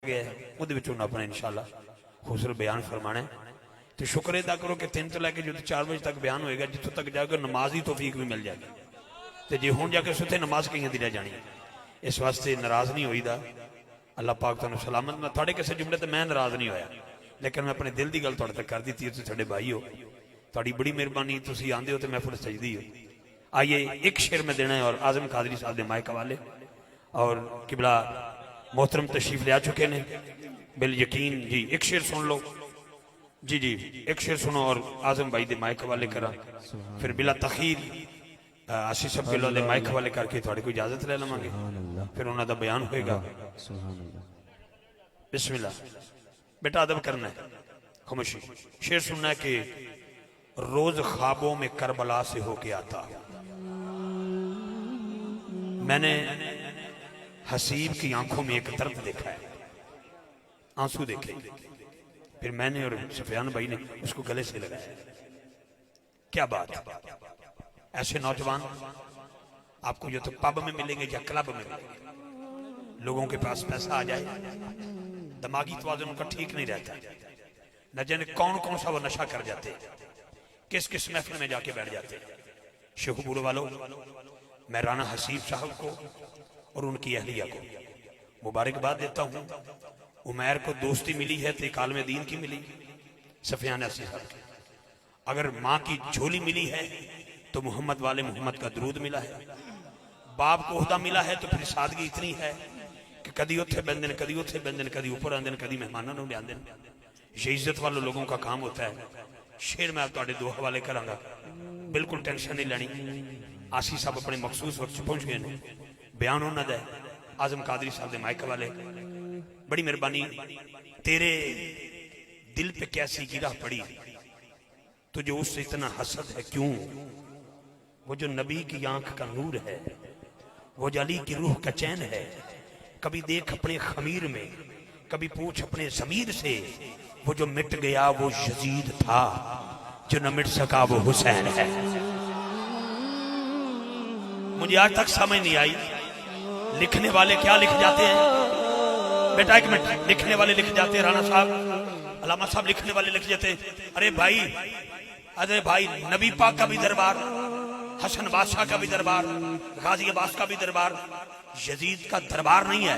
गया अपने इंशाअल्लाह खूबसूरत बयान फरमाना है। तो शुक्र अदा करो कि 3 तो लैके जो 4 बजे तक बयान होएगा, जितों तक जाकर नमाज ही तौफीक भी मिल जाएगी। तो जे हुण जाके सुते नमाज कई दी रह जानी, इस वास्ते नाराज नहीं होईदा। अल्लाह पाक तुहानू सलामत। मैं थोड़े किसी जुमले तो मैं नाराज नहीं होया, लेकिन मैं अपने दिल की गल तुहाडे तक कर दी। तुसीं साडे भाई हो, तुहाडी बड़ी मेहरबानी, तुसीं आंदे हो तो महफिल सजदी हो। आइए एक शेर में देना है और आजम कादरी साहब के माइक वाले और किबला मोहतरम तशरीफ ले आ चुके हैं बिल यकीन जी। एक शेर सुन लो जी जी, एक शेर सुनो और आजम भाई दे माइक वाले करा, फिर बिला तखीर आशीष सब गिलो दे माइक वाले करके थोड़ी कोई इजाजत ले लवांगे, फिर उन्हों का बयान होएगा। बिस्मिल्लाह। बेटा अदब करना है, खामोशी। शेर सुनना है कि रोज ख्वाबों में करबला से होके आता हूं, मैंने हसीब की आंखों में एक दर्द देखा है, आंसू देखे, फिर मैंने और सुफियान भाई ने उसको गले से लगाया। क्या बात है। ऐसे नौजवान आपको जो तो पब में मिलेंगे या क्लब में मिलेंगे। लोगों के पास पैसा आ जाए, दिमागी तवाज़ुन उनका ठीक नहीं रहता, न जाने कौन कौन सा वो नशा कर जाते, किस किस महफिल में जाके बैठ जाते। शेखपुर वालों, मैं राना हसीब साहब को और उनकी अहलिया को मुबारकबाद देता हूँ। उमैर को दोस्ती मिली है तो कालम दीन की मिली, सफियान असी साहब की। अगर माँ की झोली मिली है तो मोहम्मद वाले मोहम्मद का दरूद मिला है। बाप को ओहदा मिला है तो फिर सादगी इतनी है कि कदी उत्थे बंदन, कदी उत्थे बंदन, कदी ऊपर आंदन, कदी मेहमानों को लियादन। ये इज्जत वाले लोगों का काम होता है। शेर मैं तुहाडे दो हवाले करांगा, बिल्कुल टेंशन नहीं लेनी। आसी साहब अपने मखसूस वक्त पहुंच गए हैं, बयान उन्होंने दा आजम कादरी साहब के माइक वाले। बड़ी मेहरबानी। तेरे दिल पे कैसी गिरह पड़ी, तुझे उससे इतना हसद है क्यों? वो जो नबी की आंख का नूर है, वो जो अली की रूह का चैन है। कभी देख अपने खमीर में, कभी पूछ अपने जमीर से, वो जो मिट गया वो यजीद था, जो न मिट सका वो हुसैन है। मुझे आज तक समझ नहीं आई लिखने वाले क्या लिख जाते हैं। बेटा एक मिनट, लिखने वाले लिख जाते हैं, राणा साहब अलामा साहब लिखने वाले लिख जाते हैं, अरे भाई नबी पाक का भी दरबार, हसन बादशाह का भी दरबार, गाजी अब्बास का भी दरबार, यजीद का दरबार नहीं है।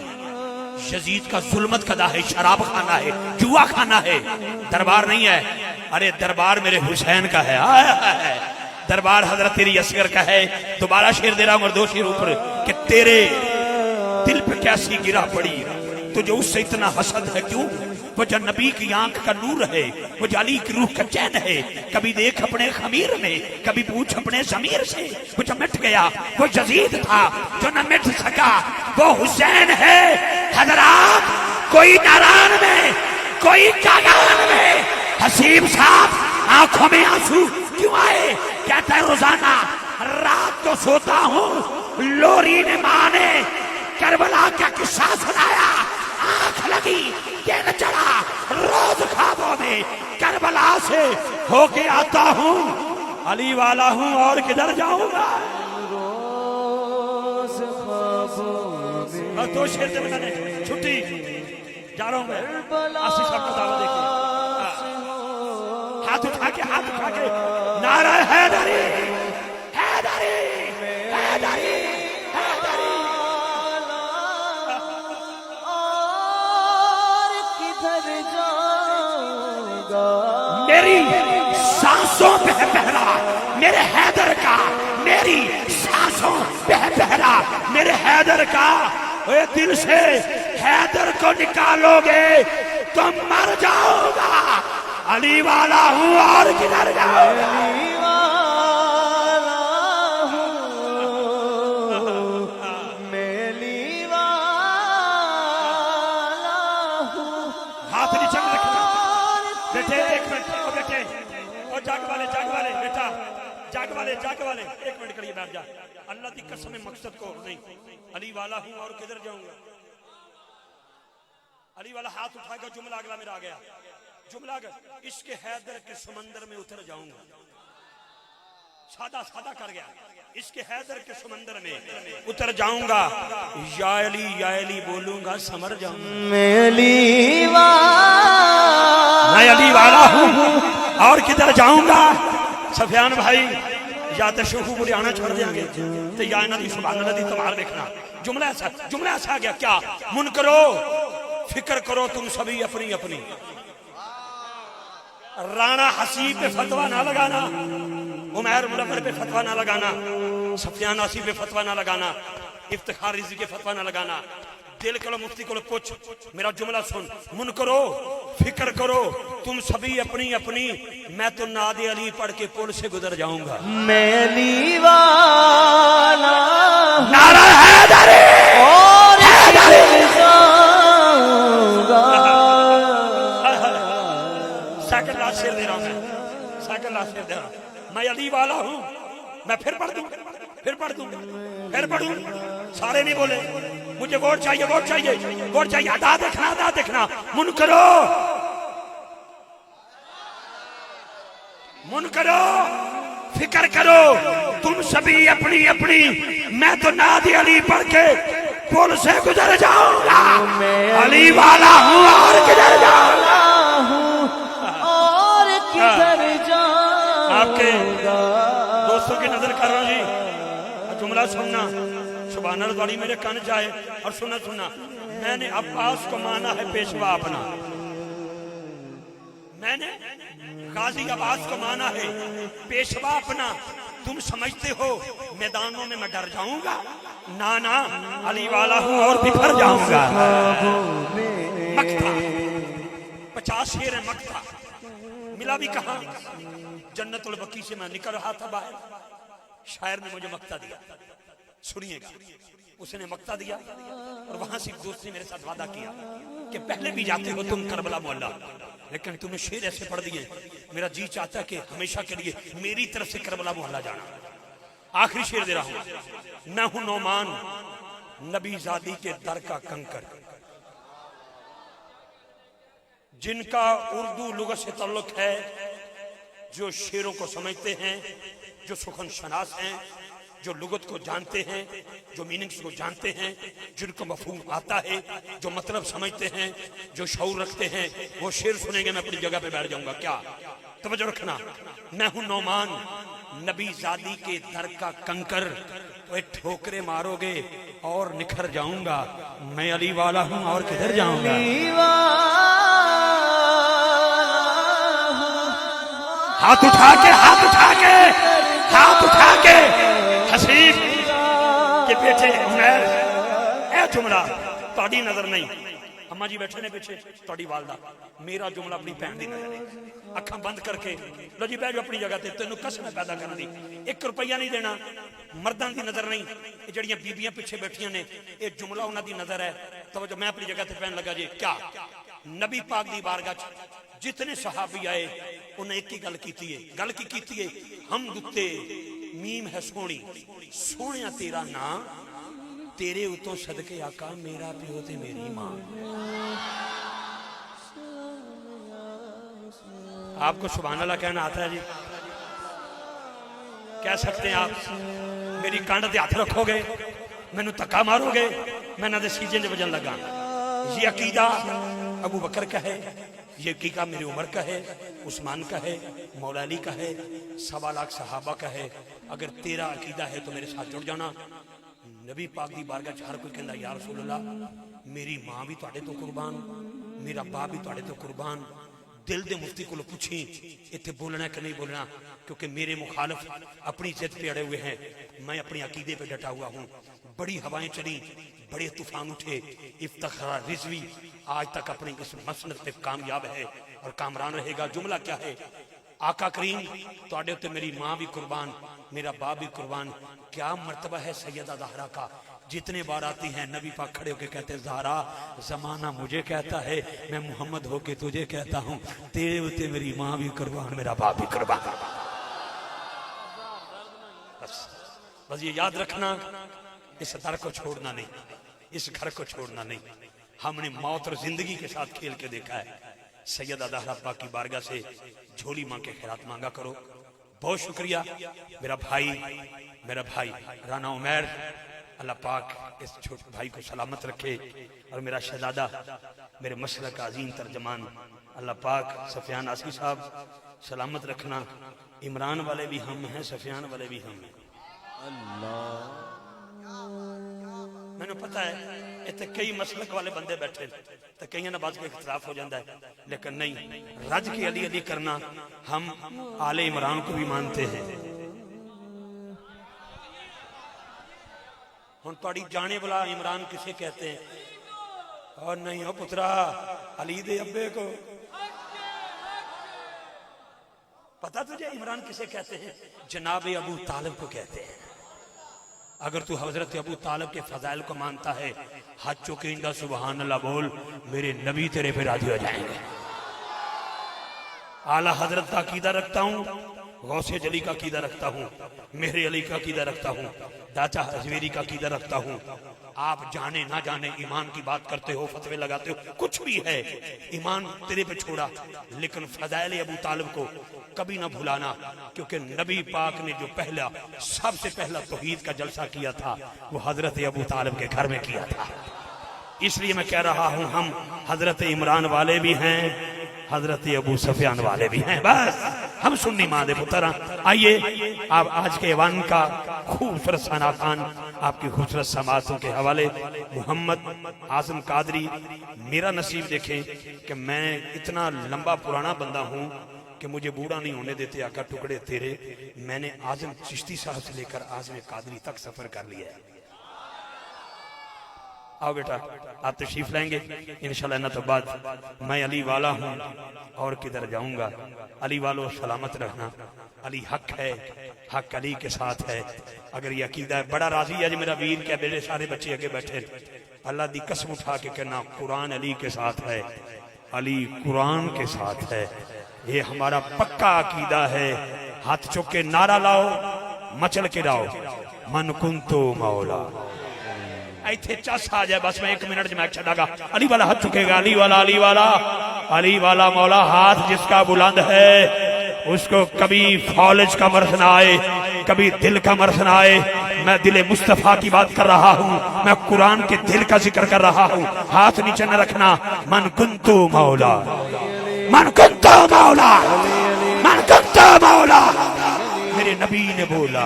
यजीद का जुल्मत कदा है, शराब खाना है, जुआ खाना है, दरबार नहीं है। अरे दरबार मेरे हुसैन का है, दरबार हजरत तेरी असगर का है। दोबारा शेर दे रहा हूं और 2 शेर ऊपर कि तेरे दिल पे कैसी गिरा पड़ी, तुझे उससे इतना हसद है क्यों? वो जो नबी की आंख का नूर है, वो जाली की रूह का चैन है। कभी देख अपने खमीर में, कभी पूछ अपने जमीर से, वो जो मिट गया वो यजीद था, जो न मिट सका वो हुसैन है। हजरात कोई नारायण में, कोई कागान में, हसीब साहब आंखों में आंसू क्यों आए? कहता है रोजाना रात को सोता हूँ, लोरी ने माँ ने करबला का किस्सा सुनाया, आंख लगी दिन चढ़ा, रोज ख्वाबों में करबला से होके आता हूँ, अली वाला हूँ और किधर जाऊंगा। रोज ख्वाबों में 2 शेर से मैंने छुट्टी जा रहा हूं मैं। आशीष साहब का दावा देखिए, हाथ उठा के नारा हैदरी हैदरी हैदरी हैदरी। मेरी सांसों पे है पहरा मेरे हैदर का, मेरी सांसों पे है पहरा मेरे हैदर का। ओए दिल से हैदर को निकालोगे तो मर जाओगा, अली वाला हूँ और किधर जाओगा। अली वाला हूँ, मेली वाला हूँ। हाथ नीचे रखना बेटे, एक मिनट बेटे, और जाग वाले बेटा, जाग वाले 1 मिनट करिए, बैठ जा। अल्लाह की कसम मकसद को नहीं, अली वाला हूँ और किधर जाऊंगा। अली वाला हाथ उठाएगा, जुमला अगला मेरा आ गया, जुमला इसके हैदर के समंदर में उतर जाऊंगा। सादा सादा कर गया। इसके हैदर के समंदर में उतर जाऊंगा, या अली बोलूंगा समर जाऊंगा। मैं अली वाला हूँ और किधर जाऊंगा। सफियान भाई या तो शुरू बुढ़ियाना छोड़ देंगे तो या इन्हों की सुभान अल्लाह दी तमार देखना। जुमला ऐसा आ गया क्या, मुन करो फिक्र करो तुम सभी अपनी अपनी। राणा हसीब पे फतवा ना लगाना, उमैर मुनव्वर पे फतवा ना लगाना, सफियान आसी पे फतवा ना लगाना, इफ्तिखार रिज़वी के फतवा ना लगाना। दिल करो मुफ्ती को पूछ, मेरा जुमला सुन। मुन करो फिक्र करो तुम सभी अपनी अपनी, मैं तो नादे अली पढ़ के पुल से गुजर जाऊंगा। मैं अली वाला नारा हैदरी और सेकंड लास्ट शेर दे रहा हूं मैं, सेकंड लास्ट शेर दे रहा हूं। मैं अली वाला हूं, मैं फिर पढ़ दूं, फिर पढ़ूं। सारे नहीं बोले, मुझे वोट चाहिए, वोट चाहिए, वोट चाहिए। अदा देखना। मुन करो फिक्र करो तुम सभी अपनी अपनी, मैं तो नादे अली पढ़ के पुल से गुजर जाऊंगा। अली वाला हूँ और किधर जाऊंगा, और किधर जाऊंगा। आपके दोस्तों की नजर कर रहा हूं जी, जुमला सुनना। सुभान अल्लाह वाली मेरे कान जाए और सुनना। मैंने अब्बास को माना है पेशवा अपना, मैंने गाजी अब्बास को माना है पेशवा अपना। तुम समझते हो मैदानों में मैं डर जाऊंगा, ना अली वाला हूं और बिफर जाऊंगा। मक्ता 50 शेर है मक्ता। मिला भी कहा, जन्नतुल बकी से मैं निकल रहा था बाहर, शायर ने मुझे मक्ता दिया। सुनिएगा, उसने मक्ता दिया और वहां से एक दोस्त ने मेरे साथ वादा किया कि पहले भी जाते हो तुम करबला मोहल्ला, लेकिन तुमने शेर ऐसे पढ़ दिए, मेरा जी चाहता कि हमेशा के लिए मेरी तरफ से करबला मोहल्ला जाना। आखिरी शेर दे रहा हूं। मैं हूं नौमान नबी जादी के दर का कंकर, जिनका उर्दू लुगत से ताल्लुक है, जो शेरों को समझते हैं, जो सुखन शनास हैं, जो लुगत को जानते हैं, जो मीनिंग्स को जानते हैं, जिनको मफहूम आता है, जो मतलब समझते हैं, जो शऊर रखते हैं, वो शेर सुनेंगे। मैं अपनी जगह पे बैठ जाऊंगा। क्या तवज्जो रखना। मैं हूं नौमान नबी जादी के दर का कंकर, तो ठोकरे मारोगे और निखर जाऊंगा। मैं अली वाला हूं और किधर जाऊंगा। हाथ उठा के हसीब के बेटे उमैर, ए जुमला ताड़ी नजर नहीं। अम्मा जी बैठे ने पीछे, ताड़ी वालदा। मेरा जुमला अपनी भैन दी नजर है। अखा बंद करके लो जी, बैठ अपनी जगह ते, तेनों कसम पैदा करने दी। 1 रुपया नहीं देना। मर्दां दी नजर नहीं, ये जड़ियां बीबियां पीछे बैठियां ने, ये जुमला उन्हां दी नजर है। तो जो मैं अपनी जगह ते पहन लगा जी, क्या नबी पाक दी बारगाह जितने सहाबी आए उन्हें एक ही गल की है, हम दुत्ते मीम है सोनी, सोनिया तेरा नाम, तेरे उतों सदके आका मेरा प्यो ते मेरी मां। आपको सुभान अल्लाह कहना आता है जी? कह सकते हैं आप? मेरी कांड ते हाथ रखोगे, मैनू धक्का मारोगे, मैं ना दे सीजे दे वजन लगा। ये अकीदा अबू बकर का है, ये अकीदा मेरी उम्र का है, उस्मान का है, मौला अली का है, 1.25 लाख सहाबा का है। अगर तेरा अकीदा है तो मेरे साथ जुड़ जाना। नबी पाक दी बारगाह हर कोई कहता या रसूल अल्लाह, मेरी मां भी तुहाडे तो कुर्बान, मेरा बाप भी तुहाडे तो कुर्बान। दिल दे मुफ्ती को पूछी इत्थे बोलना कि नहीं बोलना, क्योंकि मेरे मुखालिफ अपनी जिद पे अड़े हुए हैं, मैं अपने अकीदे पे डटा हुआ हूँ। बड़ी हवाएं चली, बड़े तूफान उठे, इफ्तिखार रिज़वी आज तक अपनी इस मसनद पे कामयाब है और कामरान रहेगा। जुमला क्या है? आका करीम तुहाडे उत्ते मेरी मां भी कुर्बान, मेरा बाप भी कुर्बान। क्या मर्तबा है सैयदा ज़हरा का? जितने बार आती हैं नबी पाक खड़े होके कहते हैं, ज़हरा जमाना मुझे कहता है, मैं मोहम्मद होके तुझे कहता हूँ, तेरे उत्ते मेरी मां भी कुर्बान, मेरा बाप भी कुर्बान। बस ये याद रखना, इस दर को छोड़ना नहीं, इस घर को छोड़ना नहीं। हमने मौत और जिंदगी के साथ खेल के देखा है। सैयदा ज़हरा पाक की बारगाह से झोली मांग के खैरात मांगा करो, बहुत शुक्रिया मेरा भाई राना उमैर, अल्लाह पाक इस छोटे भाई को सलामत रखे। और मेरा शहजादा, मेरे मशरक अजीम तर्जमान, अल्लाह पाक सफियान आसिफ साहब सलामत रखना। इमरान वाले भी हम हैं, सफियान वाले भी हम हैं। मैंने पता है इतने कई मसलक वाले बंदे बैठे तो कई ना बात को इख्तलाफ हो जाता है, लेकिन नहीं, रज के अली अली करना हम आले इमरान को भी मानते हैं। हुण तुहाडी जाने वाला इमरान किसे कहते हैं? और नहीं हो पुत्रा, अली दे अब्बे को पता तुझे इमरान किसे कहते हैं? जनाब अबू तालिब को कहते हैं। अगर तू हजरत अबू तालिब के फजाइल को मानता है, हाथ चुकेंदा सुबहान अल्लाह बोल, मेरे नबी तेरे पे राजी हो जाएंगे। आला हजरत का अकीदा रखता हूँ, गौसे जली का अकीदा रखता हूँ, मेरे अली का अकीदा रखता हूँ, दाचा हजवेरी का अकीदा रखता हूँ। आप जाने ना जाने ईमान की बात करते हो, फतवे लगाते हो, कुछ भी है, ईमान तेरे पे छोड़ा, लेकिन फजाइल अबू तालिब को कभी ना भुलाना, क्योंकि नबी पाक ने जो पहला सबसे पहला तौहीद का जलसा किया था वो हजरत अबू तालिब के घर में किया था। इसलिए मैं कह रहा हूं, हम हजरत इमरान वाले भी हैं, हजरत अबू सुफियान वाले भी हैं। बस हम सुन्नी मां दे पुत्र। आइए आप आज के वन का खूबसूरत सनाखान आपकी खूबसूरत समातों के हवाले मोहम्मद आजम कादरी। मेरा नसीब देखें कि मैं इतना लंबा पुराना बंदा हूं कि मुझे बूढ़ा नहीं होने देते आका टुकड़े तेरे। मैंने आजम चिश्ती साहब से लेकर आजम कादरी तक सफर कर लिया है। आओ बेटा, आप तशरीफ लाएंगे इंशाल्लाह। ना तो बाद मैं अली वाला हूँ और किधर जाऊंगा। अली वालों सलामत रहना, अली हक है, हक अली के साथ है। अगर ये अकीदा है, बड़ा राजी है मेरा वीर क्या मेरे सारे बच्चे आगे बैठे, अल्लाह दी कसम उठा के कहना कुरान अली के साथ है, अली कुरान के साथ है। ये हमारा पक्का अकीदा है। हाथ चुक के नारा लाओ, मचल के लाओ, मन कुंतो मौला। इथे चस आ जाए बस, मैं 1 मिनट में छड़ागा। अली वाला हाथ चुकेगा, अली वाला, अली वाला, अली वाला मौला। हाथ जिसका बुलंद है उसको कभी फौलज का मर्ज ना आए, कभी दिल का मर्ज ना आए। मैं दिले मुस्तफा की बात कर रहा हूँ, मैं कुरान के दिल का जिक्र कर रहा हूँ। हाथ नीचे न रखना। मन कुंतो मौला, मन कुंतो मौला, मन कुंतो मौला। मेरे नबी ने बोला,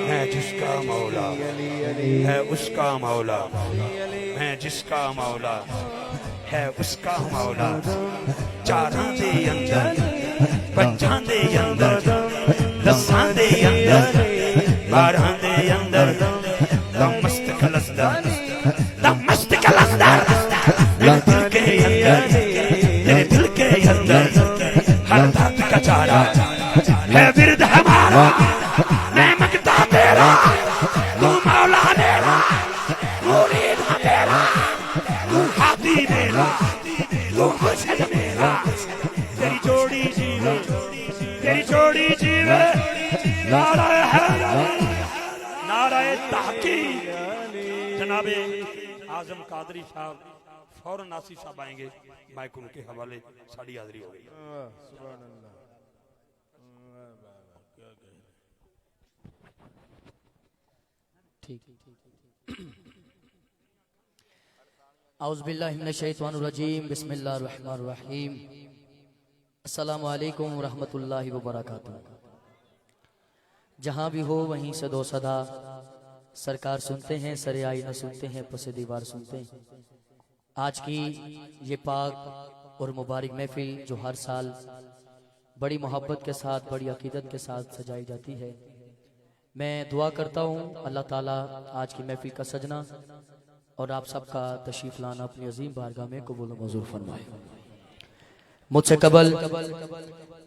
मैं जिसका मौला है उसका मौला, मैं जिसका मौला है उसका मौला। चारां दे अंदर, पंजां दे अंदर, दसां दे अंदर, 12 दे अंदर, दम मस्त कलसदार, दम मस्त कलसदार। मेरे दिल के अंदर, मेरे दिल के अंदर हर दर्द का चारा है विरद हमारा। मैं मगता तेरा, तू मौला मेरा, मुरीद मेरा, तू हाथी मेरा, तू मुर्शिद मेरा। तेरी जोड़ी जीवे, तेरी जोड़ी जीवे। नाराए हैदर, नाराए तहकीक। जनाबे आजम कादरी साहब फौरन नासिर साहब आएंगे, माइक उनके हवाले। साड़ी हाजिरी हो गई। औज़ुबिल्लाहि मिनश्शैतानिर्रजीम, बिस्मिल्लाहिर्रहमानिर्रहीम। अस्सलामु अलैकुम रहमतुल्लाहि व बरकातुहू। जहाँ भी हो वहीं सदो सदा सरकार सुनते हैं, सरे आईना सुनते हैं, पसे दीवार सुनते हैं। आज की ये पाक और मुबारक महफिल जो हर साल बड़ी मोहब्बत के साथ, बड़ी अकीदत के साथ सजाई जाती है, मैं दुआ करता हूँ अल्लाह ताला आज की महफिल का सजना और आप सबका तशरीफ लाना अपनी अजीम बारगाह में कबूल व मंजूर फरमाए। मुझसे कबल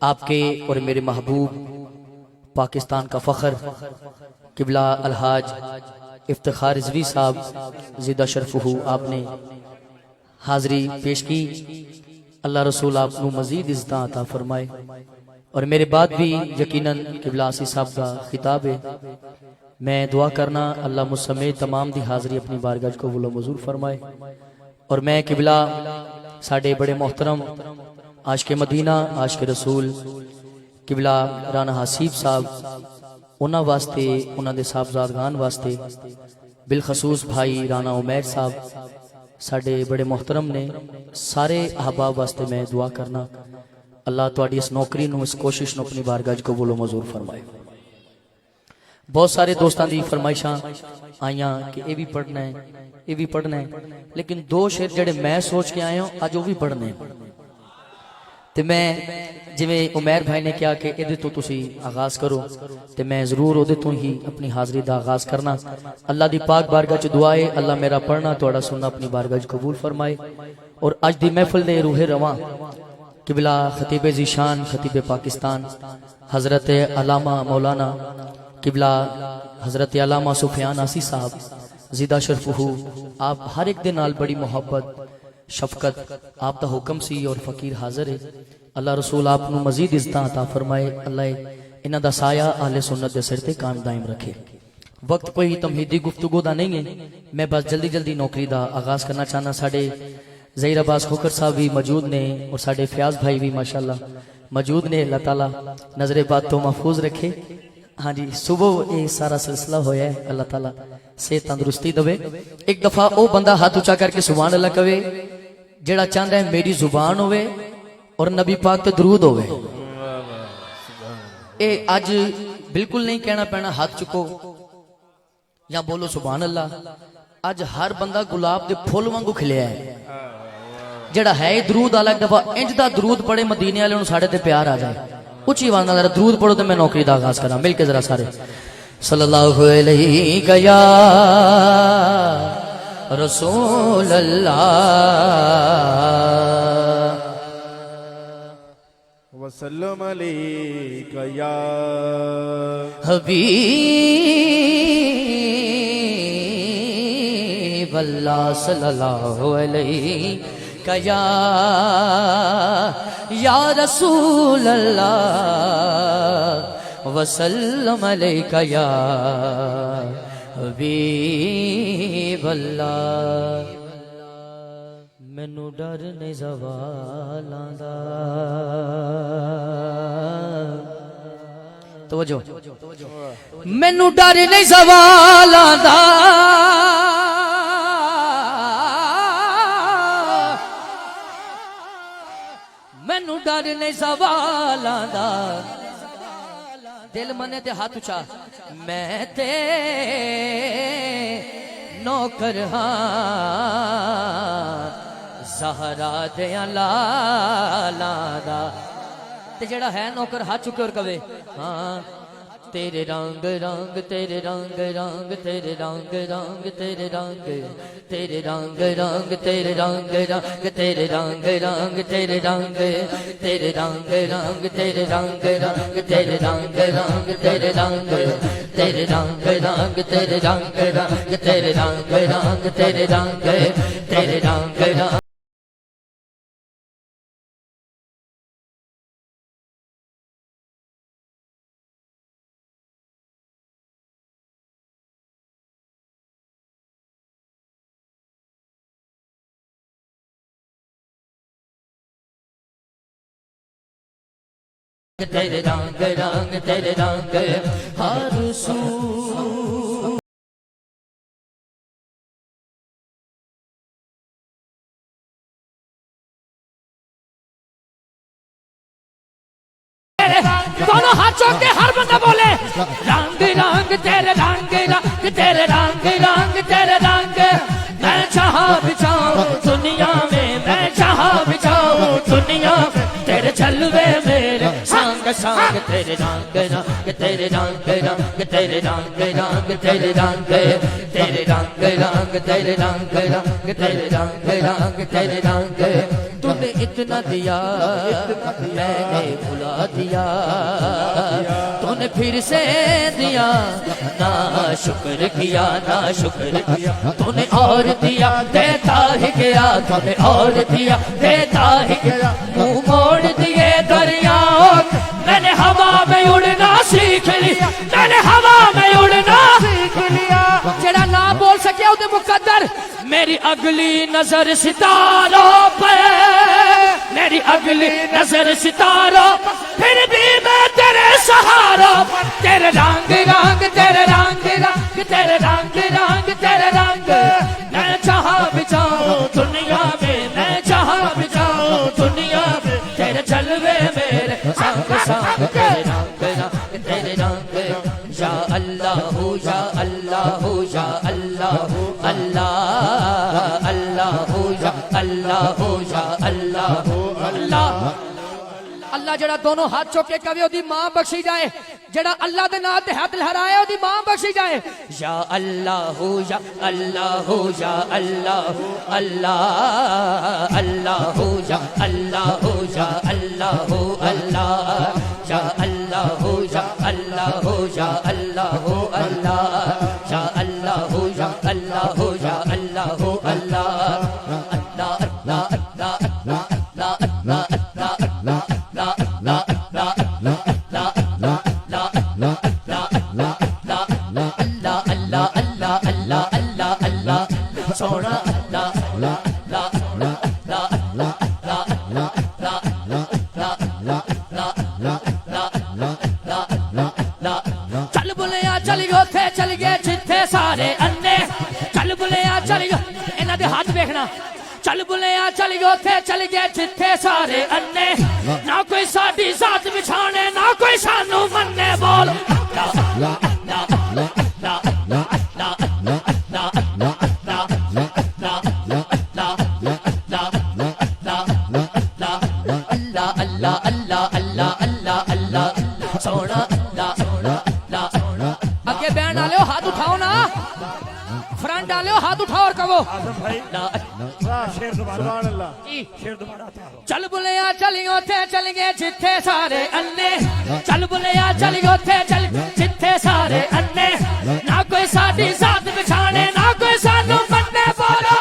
आपके और मेरे महबूब पाकिस्तान का फख्र किबला अलहाज इफ्तिखार रिजवी साहब ज़िदा शरफहू आपने हाज़री पेश की। अल्लाह रसूल आपको मजीद इज़्ज़त अता फरमाए। और मेरे बाद भी यकीनन किबला आसी साहब का खिताब है। मैं दुआ करना अल्लाह मुझ समेत तमाम दी हाज़री अपनी बारगाह को कबूल मंजूर फरमाए। और मैं किबला साडे बड़े मोहतरम आशिक़े मदीना, आशिक़े रसूल किबला राणा हसीब साहब उन्होंने वास्ते उन्होंने साहबजादगान वास्ते बिलखसूस भाई राणा उमैर साहब साडे बड़े मोहतरम ने सारे अहबाब वास्ते मैं दुआ करना अल्लाह तुहाडी इस नौकरी नूं इस कोशिश नूं अपनी बारगाह च कबूल मंजूर फरमाए। बहुत सारे दोस्तों की फरमाइशां आईयां कि ये भी पढ़ना है ये भी पढ़ना है, लेकिन दो शेर जेडे मैं सोच के आया हूं अज वो भी पढ़ने ते मैं जिवें उमैर भाई ने कहा कि इहदे तो तुसी आगाज करो ते मैं जरूर उहदे तो ही अपनी हाजरी दा आगाज करना। अल्लाह दी पाक बारगाह च दुआ है अल्लाह मेरा पढ़ना तुहाडा सुनना अपनी बारगाह च कबूल फरमाए। और अज दी महफिल दे रूहे रवां किबला खतीब ज़ीशान खतीब पाकिस्तान हजरत अलामा मौलाना किबला हजरत अलामा सुफियान आसी साहब जिदा शरफहू आप हर एक दे नाल बड़ी मोहब्बत शफकत आप दा हुक्म सी और फकीर हाजिर है। अल्लाह रसूल आप नू मजीद इज्जतां अता फरमाए। अल्लाह इन्हां दा साया अहले सुन्नत दे सिर ते कायम दायम रखे। वक्त कोई तमहीदी गुफ्तगू दा नहीं है, मैं बस जल्दी जल्दी नौकरी दा आगाज करना चाहना। साडे ज़हीर अब्बास खोकर साहब भी मौजूद ने और साडे फयाज भाई भी माशाअल्लाह मौजूद ने। अल्लाह ताला नजरे बात तो महफूज रखे। हाँ जी, सुबह ये सारा सिलसिला होया है, अल्लाह ताला सेहत तंदुरुस्ती दवे। एक दफा वो बंदा हाथ ऊंचा करके सुभान अल्लाह कवे जेड़ा चाहता है मेरी जुबान होवे और नबी पाक ते दरूद होवे। ए आज बिल्कुल नहीं कहना पैना हाथ चुको या बोलो सुभान अल्लाह। आज हर बंदा गुलाब के फुल वांगू खिलिया है जेड़ा है दरूद वाला। एक दफा इंज दा दरूद पढ़े मदीने वाले साढ़े ते प्यार आ जाए। उची आवाज नाल दरूद पढ़ो तो मैं नौकरी दा आगाज करा मिल के जरा सारे सल्लल्लाहु अलैहि या रसूल अल्लाह वसल्लम अलैका या हबीब अल्लाह सल्लल्लाहु अलैहि या रसूल अल्लाह वसल्लम अलैका या हबीब अल्लाह। मैनू डर नहीं ज़वालां दा तवज्जो मैनू डर नहीं ज़वालां दा मैनू डर नहीं ज़वालां दा। दिल मने ते हाथ उचा मैं ते नौकर हाँ ज़हरा दे लाला दा। ते जेड़ा है नौकर हाथ चुके और कवे हाँ तेरे रंग रंग तेरे रंग रंग तेरे रंग रंग तेरे रंग तेरे रंग रंग तेरे रंग रंग तेरे रंग रंग तेरे रंग तेरे रंग रंग तेरे रंग रंग तेरे रंग रंग तेरे रंग तेरे रंग रंग तेरे रंग रंग तेरे रंग रंग तेरे रंग तेरे रंग रंग तेरे रंग रंग तेरे रंग हर सू दोनों हाथ चौक के हर बंदा बोले रंग रंग तेरे रंग रंग तेरे रंग रंग तेरे रंग। मैं चाहा बिछाऊं दुनिया में मैं चाहा बिछाऊं दुनिया तेरे चलवे मेरे संग संग तेरे रंग रंग तेरे रंग रंग तेरे रंग रंग तेरे रंग तेरे रंग रंग तेरे रंग रंग तेरे रंग रंग तेरे रंग। तूने इतना दिया मैंने भुला दिया तूने फिर से दिया ना शुक्र किया ना शुक्र किया तूने और दिया देता ही गया तूने और दिया देता ही गया। मुंह मोड़ दिए दरियाओं मैंने हवा में उड़ना सीख लिया मैंने हवा में उड़ना सीख लिया। जेड़ा ना बोल सके उसे मुकद्दर मेरी अगली नजर सितारों पे मेरी अगली नजर सितारों फिर भी मैं या अल्लाह अल्लाह अल्लाह जड़ा दोनों हाथ चुके कवे ओदी मां बख्शी जाए जड़ा अल्लाह दे नाम ते हाथ लहराए ओदी मां बख्शी जाए या अल्लाह या अल्लाह या अल्लाह अल्लाह अल्लाह या अल्लाह या अल्लाह अल्लाह या अल्लाह या अल्लाह या अल्लाह अल्लाह या अल्लाह या अल्लाह या अल्लाह अल्लाह अल्लाह अल्लाह सोना चल बुलिया चल गयो थे चल गए जिथे सारे अन्ने चल बुलिया चल गयो इन्हां दे हाथ देखना चल बुलिया चल गयो थे चल गए जिथे सारे अन्ने ना कोई साडी जात बिछाने ना कोई सानू मन्ने बोल आगे बैन डालो हाथ उठाओ ना फ्रंट डालो हाथ उठाओ और कहो चल बुलिया चलियो थे चल गए जिथे सारे अन्ने चल बुलिया चलियो थे चल जिथे सारे अन्ने ना कोई साडी जात बिछाने ना कोई सानू मन्ने बोलो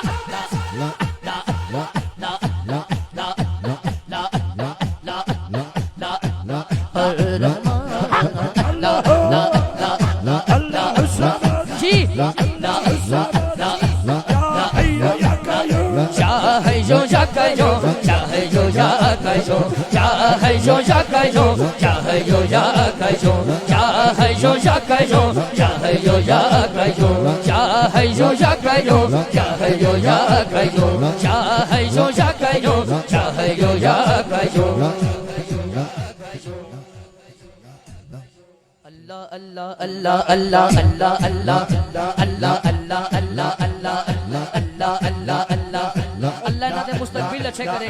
अल्लाह अल्लाह अल्लाह अल्लाह अल्लाह अल्लाह अल्लाह अल्लाह अल्लाह अल्लाह अल्लाह अल्लाह अल्लाह ना दे मुस्तकबिल अच्छे करे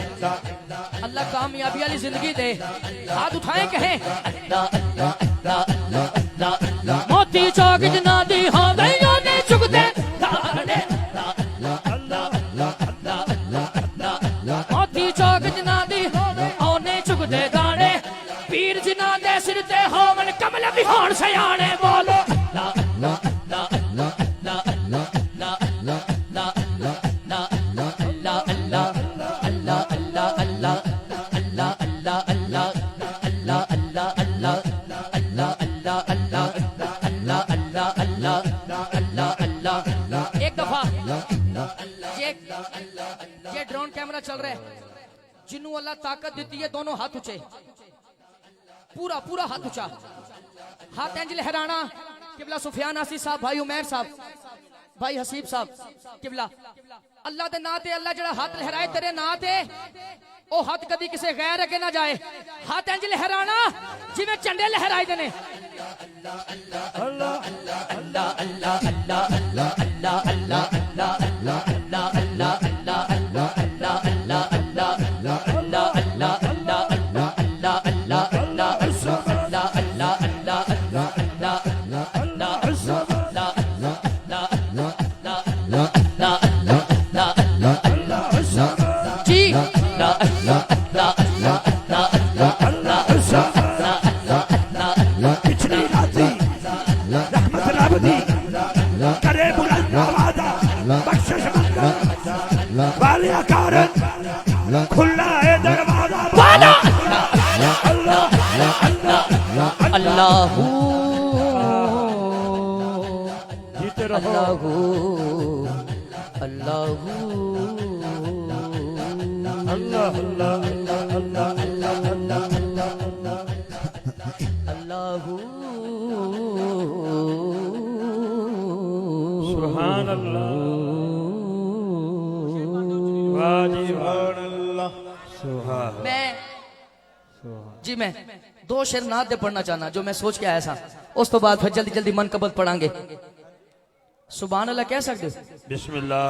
अल्लाह कामयाबी वाली जिंदगी दे हाथ उठाए कहे अल्लाह अल्लाह अल्लाह अल्लाह अल्लाह मोती चौक जना दी हो गईयों ने चुगदे दाड़े मोती चौक जना दी हो ने चुगदे दाड़े पीर जिना दे सिर ते होवन कमल बिहान सयाने बोलो एक दफा ये ड्रोन कैमरा चल रहा है जिन्हों अल्लाह ताकत देती है दोनों हाथ ऊंचे पूरा पूरा हाथ ऊंचा हाथ इंज लहराना किबला सुफियान आसी साहब भाई उमैर साहब भाई हसीब साहब किबला अल्लाह दे नाम ते अल्लाह जड़ा हाथ लहराए तेरे नाम ते ओ हाथ कभी किसी गैर अगे ना जाए हाथ इंज लहराना जिवें झंडे लहराए दे ने अल्लाह अल्लाह अल्लाह अल्लाह अल्लाह अल्लाह अल्लाह अल्लाह अल्लाह अल्लाह अल्लाह अल्लाह अल्लाह अल्लाह अल्लाह अल्लाह अल्लाह अल्लाह खुला है दरवाजा अल्लाहू अल्लाहू अल्लाहू अल्लाह अल्लाह अल्लाह अल्लाह अल्लाहू सुभान अल्लाह मैं दो शेर नात दे पढ़ना चाहना जो मैं सोच के आया था उस तो बाद फिर जल्दी जल्दी मन कबत पढ़ांगे सुभान अल्लाह कह सकते हो बिस्मिल्लाह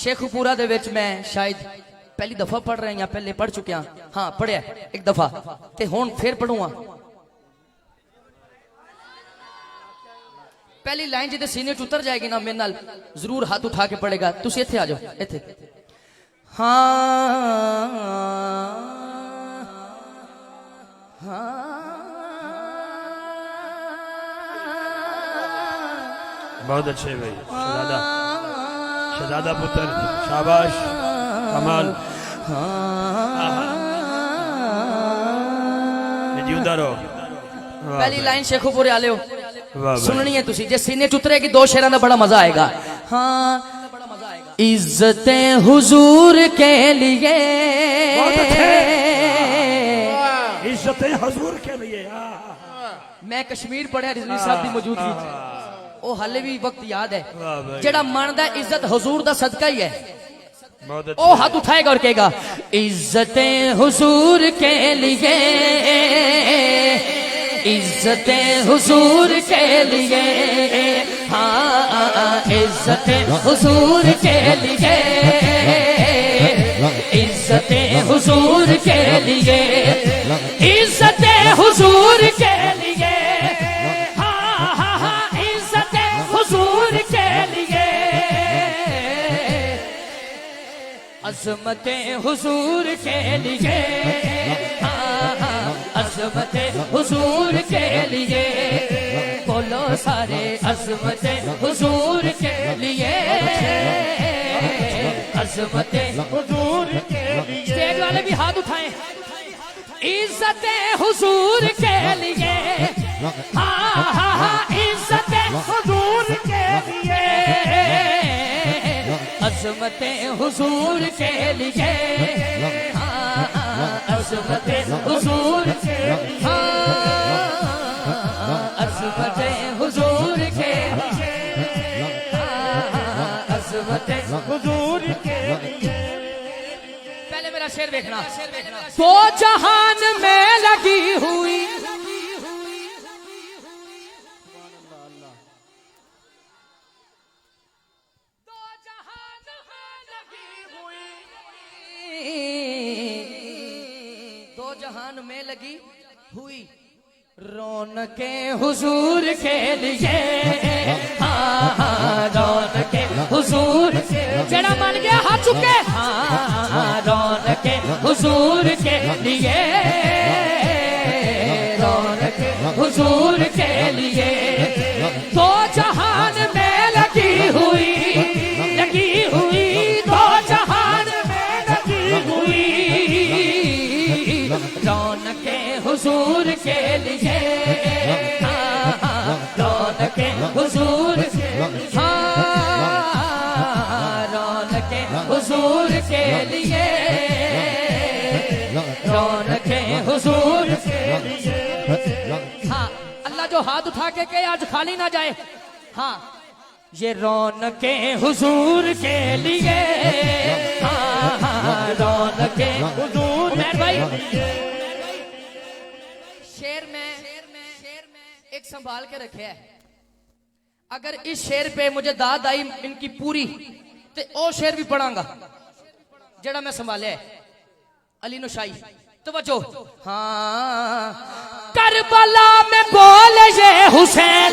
शेखुपुरा दे विच मैं शायद पहली दफा पढ़ रहे हैं या पहले पढ़ चुके हैं? हाँ पढ़िया एक दफा ते हुण फिर पढ़ूंगा। पहली लाइन जिदे सीने च उतर जाएगी ना मेरे नाल जरूर हाथ उठा के पढ़ेगा। तुसी इत्थे आ जाओ इत्थे। बहुत अच्छे भाई, शहजादा शहजादा पुत्र, शाबाश कमाल। जिंदा रहो। पहली लाइन शेखोपुरे आले हो वाह सुननी है तुसी, जे सीने च उतरेगी दो शेरां दा बड़ा मजा आएगा। हाँ इज्जतें हुजूर के लिए, इज्जतें हुजूर के लिए। मैं कश्मीर पढ़िया रिजवी साहब की मौजूदगी ओ हाले भी वक्त याद है। जेड़ा मनदा इज्जत हुजूर दा सदका ही है ओ हाथ उठाएगा और कहेगा इज्जतें हुजूर के लिए, इज्जतें हुजूर के लिए। हाँ इज्जतें हुजूर के लिए, इज्जतें हुजूर के लिए, इज्जतें हुजूर के लिए। हाँ हाँ हाँ इज्जतें हुजूर के लिए, अज़मतें हुजूर के लिए। हाँ हाँ अज़मतें हुजूर के लिए, बोलो सारे अज़मतें हुजूर के लिए, अज़मतें हुजूर के लिए। स्टेज वाले भी हाथ उठाएं। इज्जतें हुजूर के लिए, हाँ हाँ हाँ इज्जतें हुजूर के लिए, अज़मतें हुजूर के लिए। हाँ अज़मतें हुजूर के लिए, अज़मतें हुजूर के लिए, अज़मतें हुजूर के लिए। पहले मेरा शेर देखना। दो जहान में लगी हुई, दो जहान में लगी हुई रौनकें हुजूर के लिए। हाँ हाँ रौनकें हुजूर के, जरा मान गया हाथ चुके। हाँ रौनकें हुजूर के लिए, रौनकें हुजूर के लिए। दो जहान में लगी हुई, लगी हुई, दो जहान में लगी हुई रौनकें हुजूर के लिए। हाँ हाँ रौनकें हुजूर के, हाँ रौनकें हुजूर के लिए, रौनकें हुजूर के लिए। हाँ अल्लाह जो हाथ उठा के कहे आज खाली ना जाए। हाँ ये रौनकें हुजूर के लिए। हाँ हाँ रौनकें हुजूर। उमर भाई शेर में एक संभाल के रखे है। अगर इस शेर पे मुझे दाद आई इनकी पूरी तो ओ शेर भी पढ़ांगा जड़ा मैं संभाले है। अली नुशाई तवज्जो। हाँ करबला में बोले ये हुसैन,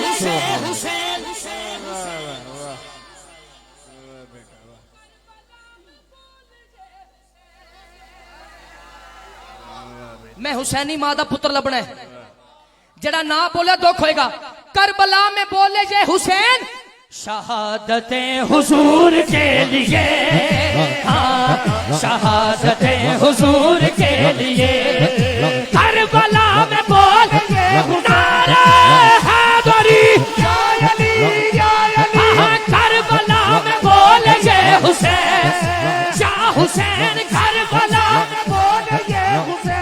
मैं हुसैनी मां दा पुत्र लबना है। जड़ा ना बोले दुख होएगा। करबला में बोले ये हुसैन, शहादतें हुजूर के लिए। हाँ शहादतें हुजूर के लिए। करबला में बोले ये नारे हैदरी, हाँ करबला में बोले ये हुसैन, शाह हुसैन करबला में बोले ये हुसैन,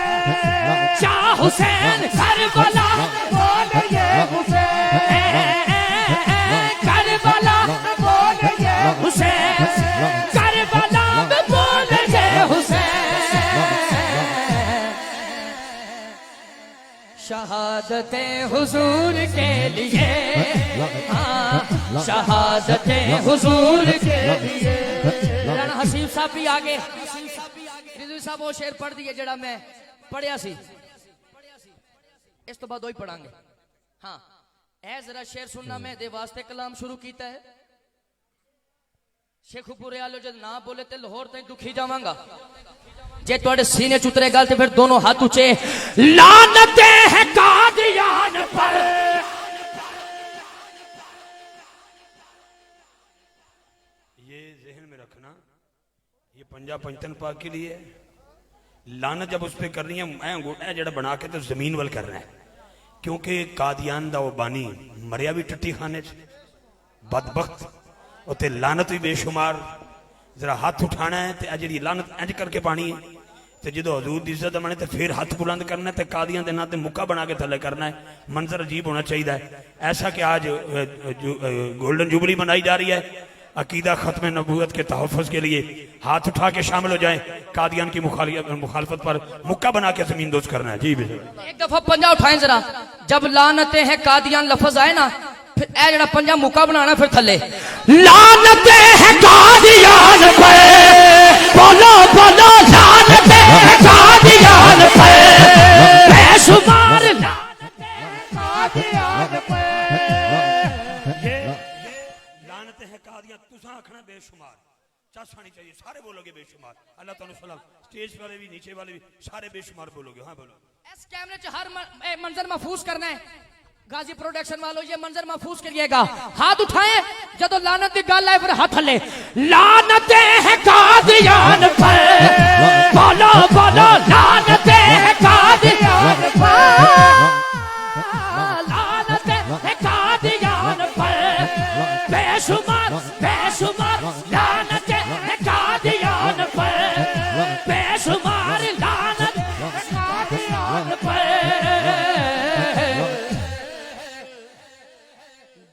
शाह हुसैन करबला में बोले ये हुसैन, करबला में बोले ये हुसैन, करबला में बोले ये हुसैन। शहादतें हुजूर के लिए। हाँ शहादतें हुजूर के लिए। राणा हसीब साहब भी आगे, मौलवी साहब वो शेर पढ़ दिए जड़ा मैं पढ़िया सी, इस तो बाद वही पढ़ांगे। हाँ ऐ जरा शेर सुनना, मैं दे वास्ते कलाम शुरू किया है। शेखुपुरे आलो जब ना बोले तो लाहौर तक दुखी जावांगा। जे तुहाडे सीने च उतरे गल तो फिर दोनों हाथ ऊंचे। लानते है कादियान पर, ये जहन में रखना, ये पंजा पंचतन पाक के लिए लानत जब उस पर करनी है, मैं अंगूठा जड़ा बना के तो जमीन वाल करना है, क्योंकि कादियान दा वो बानी मरिया भी टट्टी खाने च, बदबख्त उते लानत भी बेशुमार। जरा हाथ उठाना है तो जी लानत इंज करके पानी है, तो जो हजूर की इज्जत बने तो फिर हाथ बुलंद करना है, तो कादियां के नाते मुक्का बना के थले करना है। मंजर अजीब होना चाहिए है। ऐसा कि आज गोल्डन जुबली मनाई जा रही है, अकीदा खत्म नबूवत के तहफ़्फ़ुज़ के लिए हाथ उठा के शामिल हो जाए, कादियान की मुखालफत पर मुक्का बना के जमीन दोस्त करना है। जी एक दफा पंजा उठाएं जरा, जब लानते हैं कादियान लफ्ज आए ना, फिर ए जड़ा पंजा मुक्का बनाना, फिर थले लानते हैं कादियान पे, बोलो बोलो लानते हैं कादियान पे, बेशुमार लानते हैं कादियान पे। लानत है कादियां, तुसा आखना बेशुमार, चस आनी चाहिए, सारे बोलोगे बेशुमार। अल्लाह ताला सलाम, स्टेज वाले भी नीचे वाले भी सारे बेशुमार बोलोगे। हाँ बोलो। इस कैमरे च हर मंजर महफूज करना है। गाजी प्रोडक्शन वालों ये मंजर महफूज करिएगा। हाथ उठाएं जब लानत की गल आए, फिर हाथ हले। लानते हैं कादियान पर, बोलो बोलो लानते हैं कादियान पर, लानते हैं कादियान पर, बेशुमार बेशुमार लानते हैं कादियान पर, बेशुमार लानत है कादियान पर।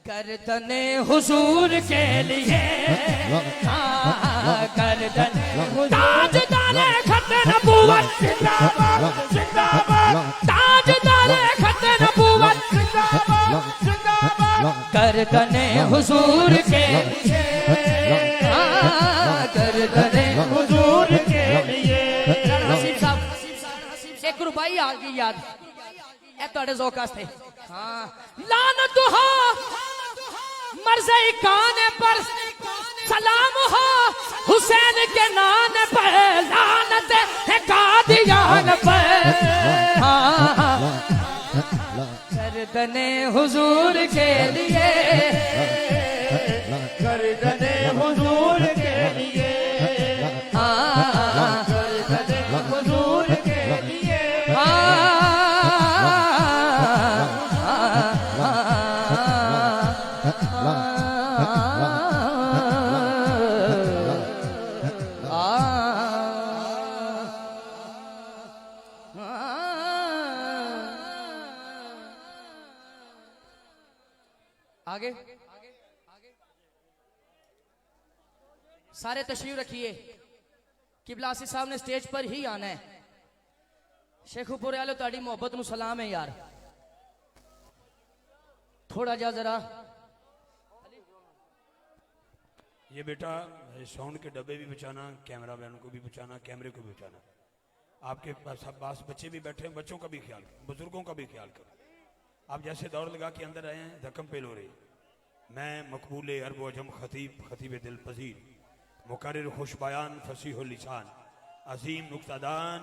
गर्दने हुजूर के लिए, गर्दन ताजदारे खत्ते नबूवत जिंदाबाद जिंदाबाद, ताजदारे खत्ते नबूवत जिंदाबाद जिंदाबाद, गर्दने हुजूर के लिए, गर्दने हुजूर के लिए। नसीब साहब एक रुपई आ गई याद, ए तुहाडे ज़ौक़ वास्ते। हाँ लानत हो मर्ज़े कान पर, सलाम हो हुसैन के नान पर, लानत है कादियान पर। हाँ गर्दने हुजूर के लिए, गर्दने हुजूर के लिए, हाँ गर्दने हुजूर के लिए, आगे सारे तशरीफ रखिए। किबला आसिफ साहब ने स्टेज पर ही आना है। शेखुपुरे वाले ताड़ी मोहब्बत नु सलाम है यार, थोड़ा जा जरा ये बेटा साउंड के डब्बे भी बचाना, कैमरा मैन को भी बचाना, कैमरे को भी बचाना। आपके पास बच्चे भी बैठे हैं, बच्चों का भी ख्याल, बुजुर्गों का भी ख्याल करो। आप जैसे दौड़ लगा के अंदर आए हैं, धक्कम पेल हो रही। मैं मकबूल अरब अजम खतीब दिल पजीर, मुकर्रिर खुश बयान फसीह लिसान, अजीम नुक्तादान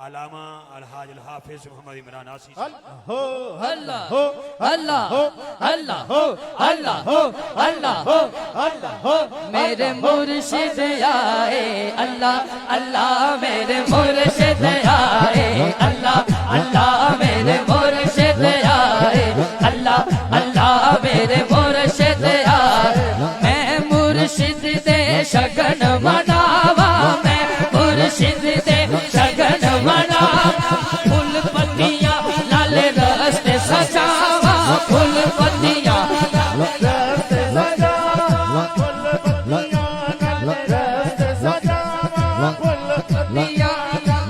अलामा अलहाज हाफिज मोहम्मद इमरान आसी। अल्लाह हो अल्लाह हो अल्लाह हो अल्लाह हो अल्लाह हो अल्लाह हो अल्लाह हो, मेरे मुर्शिद आए अल्लाह अल्लाह, मेरे मुर्शिद आए अल्लाह अल्लाह, मेरे मुर्शिद आए अल्लाह अल्लाह, मेरे मुर्शिद आए। मैं मुर्शिद दे शगन मनावा, मैं मुर्शिद दे शगन मनावा, फुल पत्तियां लाल रस्ते सजावा, फुल पत्तियां लाल रस्ते सजावा, फुल पत्तियां लाल रस्ते सजावा, फुल पत्तियां लाल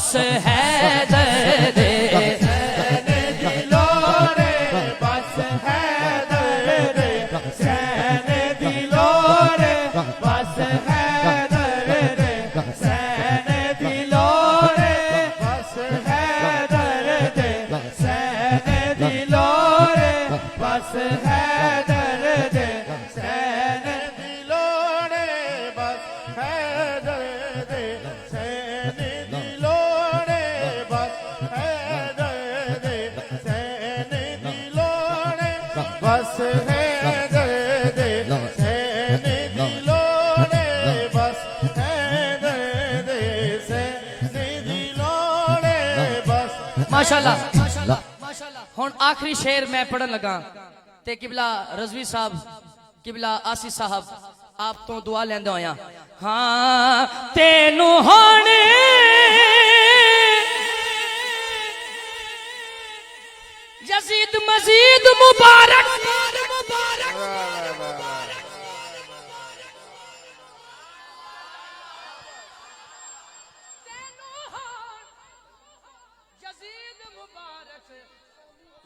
बस है दर्द दिलो रे बस है दर्द सैन दिलो रे बस है दर्द सैन दिलो रे बस है दर्द सैन दिलो रे बस है दर्द सैन दिलो रे बस है दर्द सैन दिलो रे बस है दर्द सैन दिलो रे बस है दर्द सैन दिलो रे बस है दर्द सैन दिलो रे बस माशाल्लाह हुण आखिरी शेर मैं पढ़न लगा ते किबला रजवी साहब किबला आसिफ साहब आप तो दुआ लेंदे होया हाँ तेनू हुण यजीद मजीद मुबारक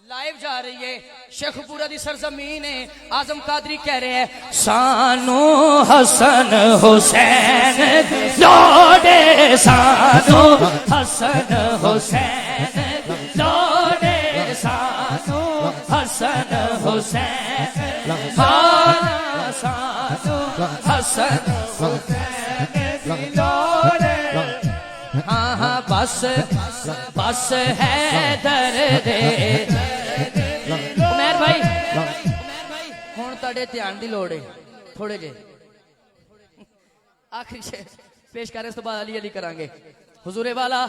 लाइव जा रही है शेखपुरा दी सरजमीन है आजम कादरी कह रहे हैं सानू हसन हुसैन लौटे सानू हसन हुसैन लौटे सानू हसन हुसैन हाँ सानू हसन हुसैन लौटे हाँ हाँ बस बस है दर्द उमर भाई हुण तुहाडे ध्यान दी लोड़ है थोड़े जे आखिरी शेर पेश करें इस तो बाद अली अली करांगे हुजूरे वाला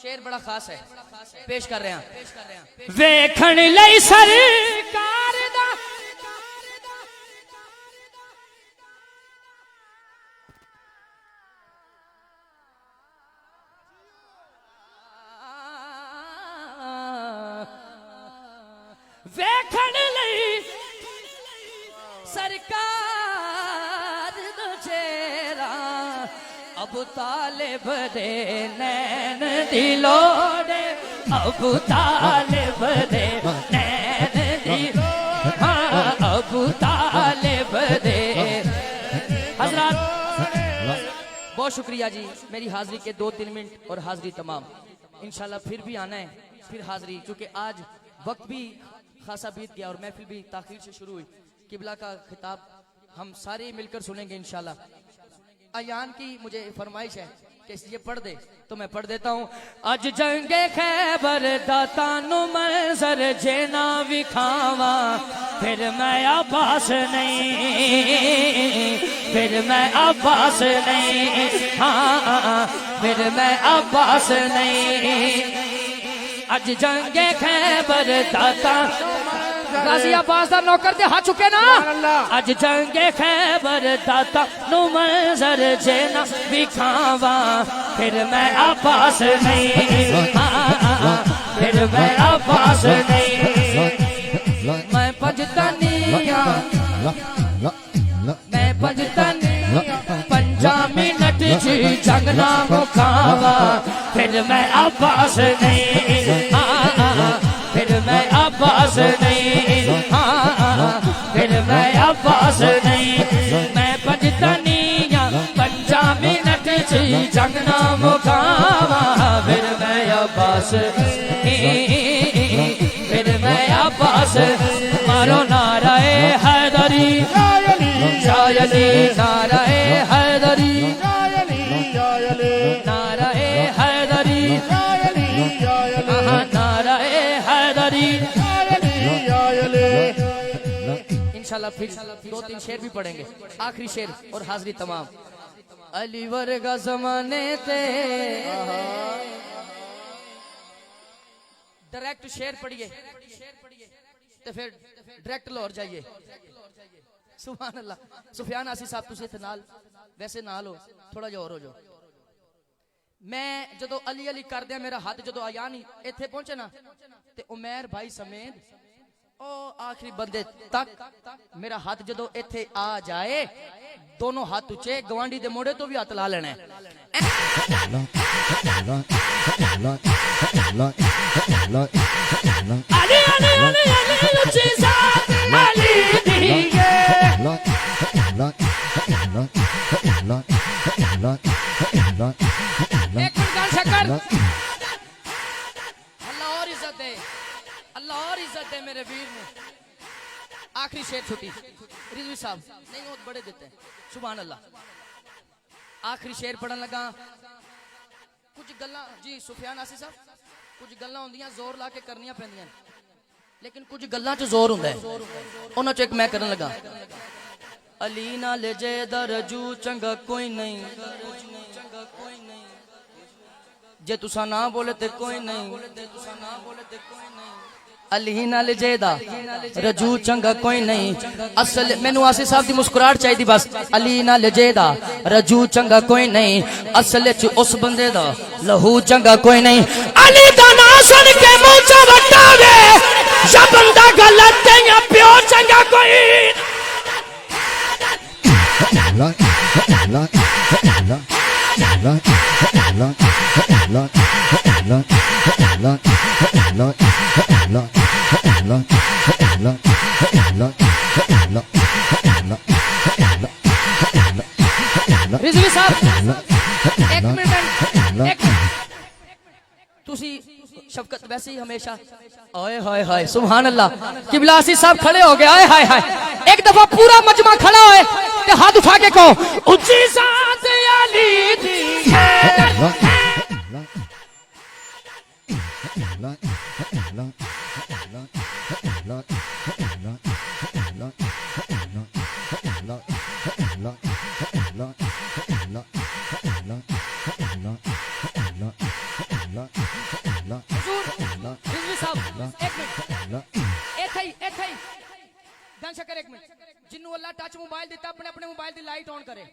शेर बड़ा खास है पेश कर रहे हैं वेखण लई सरकार दा वेखण लई सरकार दा चेहरा अबू तालिब दे नैन दी लोड़े अबू तालिब दे नैन दी हाँ अबू तालिब दे हजरात बहुत शुक्रिया जी मेरी हाजिरी के 2-3 मिनट और हाजिरी तमाम इंशाल्लाह फिर भी आना है फिर हाजिरी क्योंकि आज वक्त भी खासा बीत गया और महफिल भी ताखीर से शुरू हुई किबला का खिताब हम सारे मिलकर सुनेंगे इंशाल्लाह अयान की मुझे फरमाइश है कि ये पढ़ दे तो मैं पढ़ देता हूँ अज जंगे खैबर दातानु मंजर जेना विखावा फिर मैं अब्बास नहीं फिर मैं अब्बास नहीं हाँ फिर मैं अब्बास नहीं अज जंगे खैबर दाता गाजी अब्बास दा नौकर ते हाथ चुके ना अज जंगे खैबर दाता नु मंजर जेना विखावा फिर मैं अब्बास नहीं फिर मैं अब्बास नहीं मैं पंजतनिया मैं पंजतनिया 5 मिनट जी जंगना मुखावा फिर मैं अब्बास नहीं फिर मैं अब्बास नहीं फिर मैं अब्बास नहीं मैं पंजतनिया 5 मिनट जी जंगना मुखावा फिर मैं अब्बास फिर मैं अब्बास मारो नाराए हैदरी जायली नाराए हैदरी नाराए हैदरी नाराए हैदरी इंशाल्लाह फिर 2-3 शेर भी पढ़ेंगे आखिरी शेर और हाजिरी तमाम अली वर्गा जमाने ते डायरेक्ट शेर पढ़िए तो फिर डायरेक्ट लाहौर जाइए सुभान अल्लाह सुफियान आसी साहब तुसी इत्थे नाल वैसे नाल हो थोड़ा जिहा और हो जाओ मैं जदों अली अली करदे मेरा हाथ जदों आयान इत्थे पहुंचे ना ते उमैर भाई समेत ओ आखिरी बंदे तक मेरा हाथ जदों इत्थे आ जाए दोनों हाथ उच्चे, गवांडी दे मोड़े तो भी हाथ ला लेना है। अली अली अली अली उच्ची जात अली दी है। एक मिनट गाल शक्कर, अल्लाह और इज्जत दे, अल्लाह और इज्जत दे मेरे वीर ने। आखिरी शेर छुट्टी रिजवी साहब नहीं बहुत बड़े देते हैं, सुभान अल्लाह। आखिरी शेर पढ़न लगा। कुछ गल्लां जी सुफियान आसी साहब, कुछ गल्लां होंदियां जोर ला के करनियां पैंदियां, लेकिन कुछ गल्लां च जोर हुंदा है। उन्हां च एक मैं करन लगा। अली नाल जैदा रजू चंगा कोई नहीं, जे तुसा ना बोले ते कोई नहीं। अली नाल जैदा रजू चंगा कोई नहीं। असल मैनू आसिफ साहब दी मुस्कुराहट चाहिदी बस। अली नाल जैदा रजू चंगा कोई नहीं, असल च उस बंदे दा लहू चंगा कोई नहीं। अली दा नाम सुन के मुंह च वटावे या बंदा गलत है या प्यो चंगा कोई। रिजवी साहब एक मिनट, तुसी शफकत वैसे ही हमेशा ओए हाय हाय सुभान अल्लाह। किबला आसिफ साहब खड़े हो गए, आए हाय हाय। एक दफा पूरा मजमा खड़ा होए ते हाथ उठा के कहो ऊंची जात अली दी है। जिन्नू अल्लाह टच मोबाइल दिता अपने अपने मोबाइल की लाइट ऑन करे,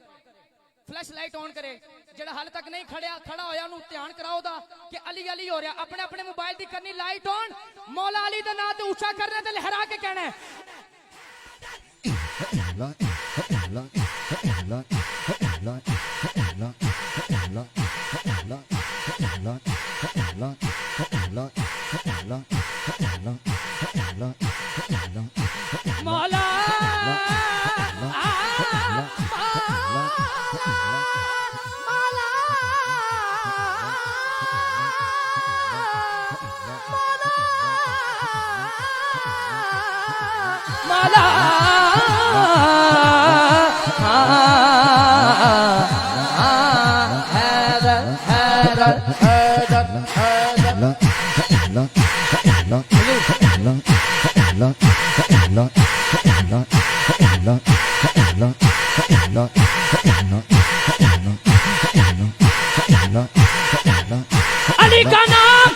फ्लैश लाइट ऑन करे। जेड़ा हाल तक नहीं खड़ा होया उन्हें ध्यान कराओ दा कि अली अली हो रहा। अपने अपने मोबाइल की करनी लाइट ऑन, मौला अली दा नाम ते ऊंचा करना ते लहरा के कहना है मौला मौला अली का नाम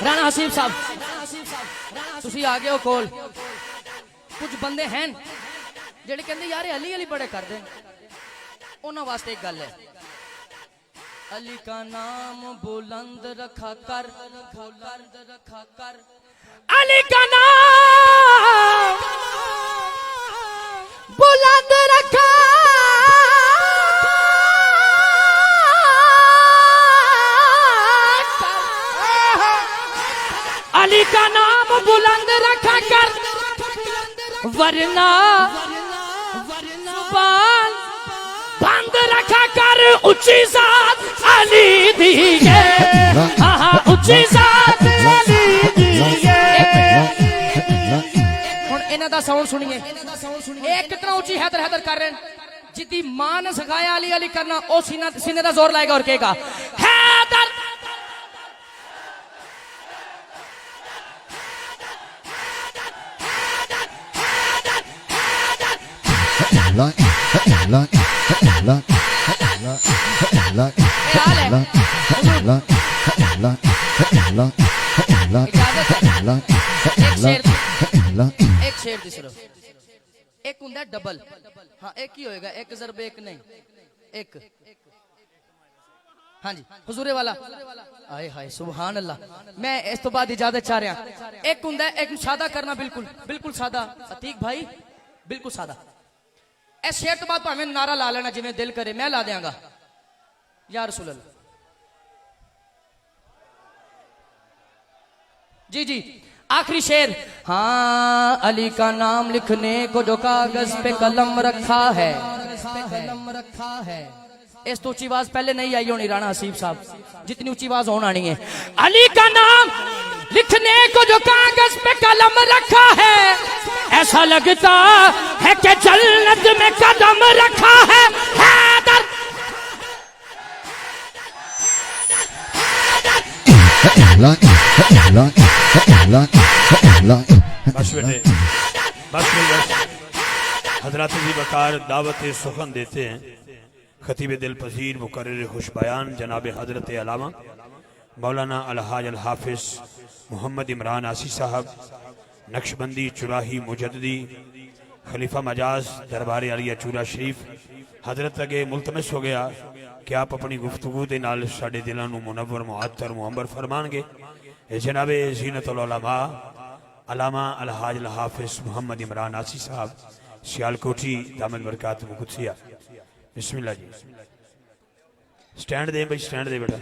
राणा हसीब साहब तुसी आ गए हो कोल। कुछ बंदे हैं जेड़े कहते यार अली अली बड़े कर दे, उन्होंने वास्ते एक गल है। अली का नाम बुलंद रखा कर, बुलंद रखा कर। अली का नाम बुलंद रखा अली का नाम बुलंद रखा कर, वरना जुबान बंद रखा कर। ऊंची जात अली दी है, हाँ ऊंची जात अली दी है। हुण इन्हां दा साउंड सुनिए, एक कितना ऊंची हैदर हैदर कर रहे हैं। जिदी मां ने सिखाया अली अली करना, ओ सीने दा जोर लाएगा और कहेगा हैदर। एक शेर दी सिर्फ एक हुंदा डबल, हाँ एक ही होएगा, एक जरब एक नहीं एक। हाँ जी हुजूरे वाला आए हाय सुभान अल्लाह। मैं इस तो बाद इजाजत चाह रहा। एक हुंदा एक सादा करना, बिल्कुल बिल्कुल सादा। अतीक भाई बिल्कुल सादा। ए शेर तो बाद भावें नारा ला लेना जिवें दिल करे, मैं ला देंगा या रसूल अल्लाह। जी जी आखिरी शेर। हाँ अली का नाम लिखने को जो कागज पे कलम रखा है, कलम रखा है। इस तो ऊंची आवाज पहले नहीं आई होनी राणा हसीब साहब, जितनी ऊंची आवाज होना नहीं है। अली का नाम लिखने को जो कागज पे कलम रखा है, ऐसा लगता है कि जन्नत में कदम रखा है। हैदर बस बेटे बस हजरत जी बकार दावत सुखन देते हैं। खतीब दिल पजीर मुकर्रिर खुश बयान जनाब हजरत अलामा मौलाना अलहाज अल हाफिज मोहम्मद इमरान आसी साहब, नक्शबंदी चुराही मुजद्दी खलीफा मजाज दरबार अलिया चूरा शरीफ। हजरत अगे मुल्तमस हो गया कि आप अपनी गुफ्तगू के नाल साडे दिलों को मुनव्वर मुअत्तर मुअंबर फरमानगे। जनाबे ज़ीनतुल उलमा अलामा अलहाज अल हाफिज मोहम्मद इमरान आसी साहब सियालकोटी दामद बरकात मुकुदसिया। बिस्मिल्लाह जी। स्टैंड दे भाई, स्टैंड दे बेटा,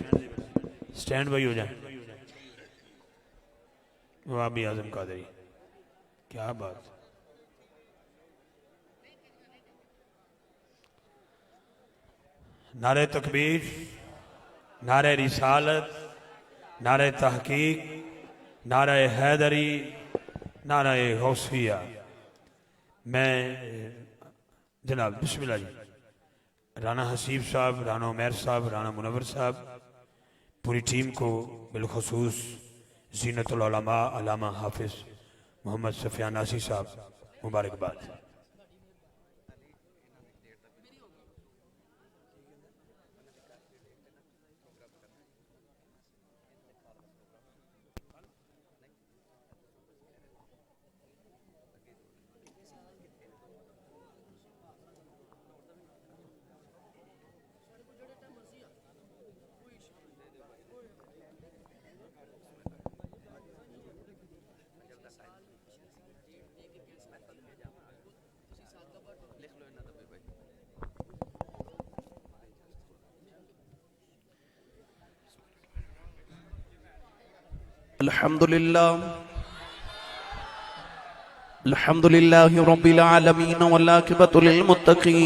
स्टैंड भाई हो जाए। वाह भी आजम कादरी, क्या बात। नारे तकबीर, नारे रिसालत, नारे तहकीक, नारे हैदरी, नारे गौसिया। मैं जनाब बिस्मिल्लाह जी, राना हसीब साहब, राना उमैर साहब, राना मुनव्वर साहब, पूरी टीम को बिलखसूस ज़ीनतुल उलमा अलामा हाफिज मोहम्मद सफियान नासी साहब मुबारकबाद। अल्हम्दुलिल्लाह रब्बिल आलमीन वल आक़िबतु लिल मुत्तक़ीन।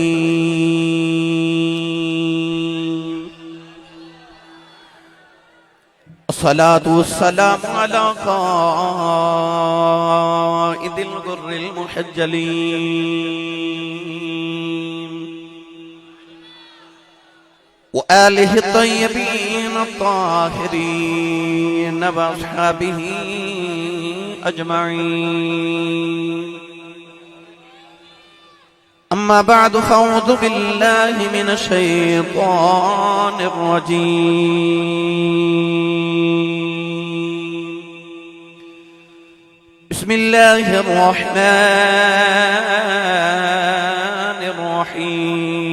अस्सलातु वस्सलामु अला क़ाइदिल गुर्रिल मुहज्जलीन व आलिहि तय्यबीन अत्ताहिरीन व अस्हाबिही अजमईन। अम्मा बअद फ़अऊज़ु बिल्लाहि मिनश शैतानिर रजीम। बिस्मिल्लाहिर रहमानिर रहीम।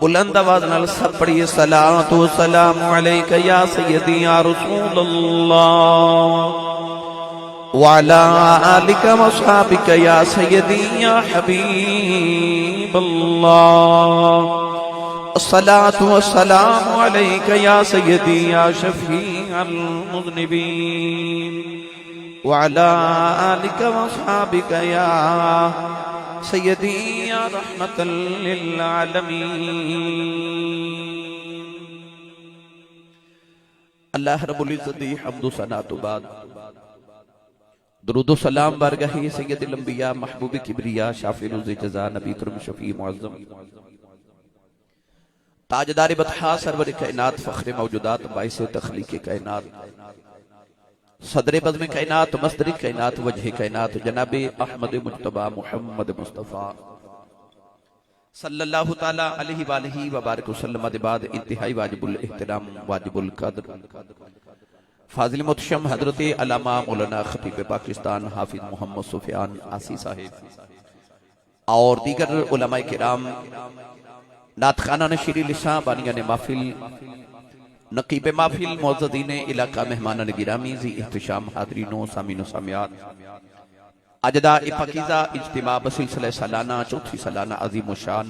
बुलंद आवाज नाल सब पढ़िए सलातो सलाम अलैका या सय्यदी या रसूल अल्लाह व अला आलिका व अस्हाबिका या सय्यदी या हबीब अल्लाह. अस्सलातु वस्सलामु अलैका या सय्यदी या शफी जमीअल मुज़निबीन व अला आलिका व अस्हाबिका या सय्यदी या रहमतल लिल आलमीन। अल्लाह रब्बुल इज्जत दी हम्दो सना तो बाद दुरूद व सलाम बारगाह सय्यदुल अंबिया महबूब किबरिया शाफी रुज़ जज़ा नबी करम शफी मुअज़्ज़म ताजदार बतहा सरवर कायनात फख्र मौजूदात बाइस तख्लीक कायनात सदर बज़्म कायनात मस्दर कायनात वजह कायनात जनाब अहमद मुज्तबा मुहम्मद मुस्तफ़ा सल्लल्लाहु ताला अलैहि वालैहि व बारिक वसल्लम के बाद इंतहाई वाजिबुल एहतराम वाजिबुल कद्र फाजिल मुतशम हजरत अल्लामा मौलाना खतीब पाकिस्तान हाफिज मोहम्मद सुफियान आसी साहिब और दीगर उलमाए किराम नात खाना नशीरी लिसा बानिया ने महफिल नकीब महफिल मौजूदीन इलाका मेहमान गिरामी जी इहतिशाम हादरीनो सामीनो सामियात अजदा पाकीज़ा इज्तिमा बसिलसिला सालाना चौथी सालाना अजीम शान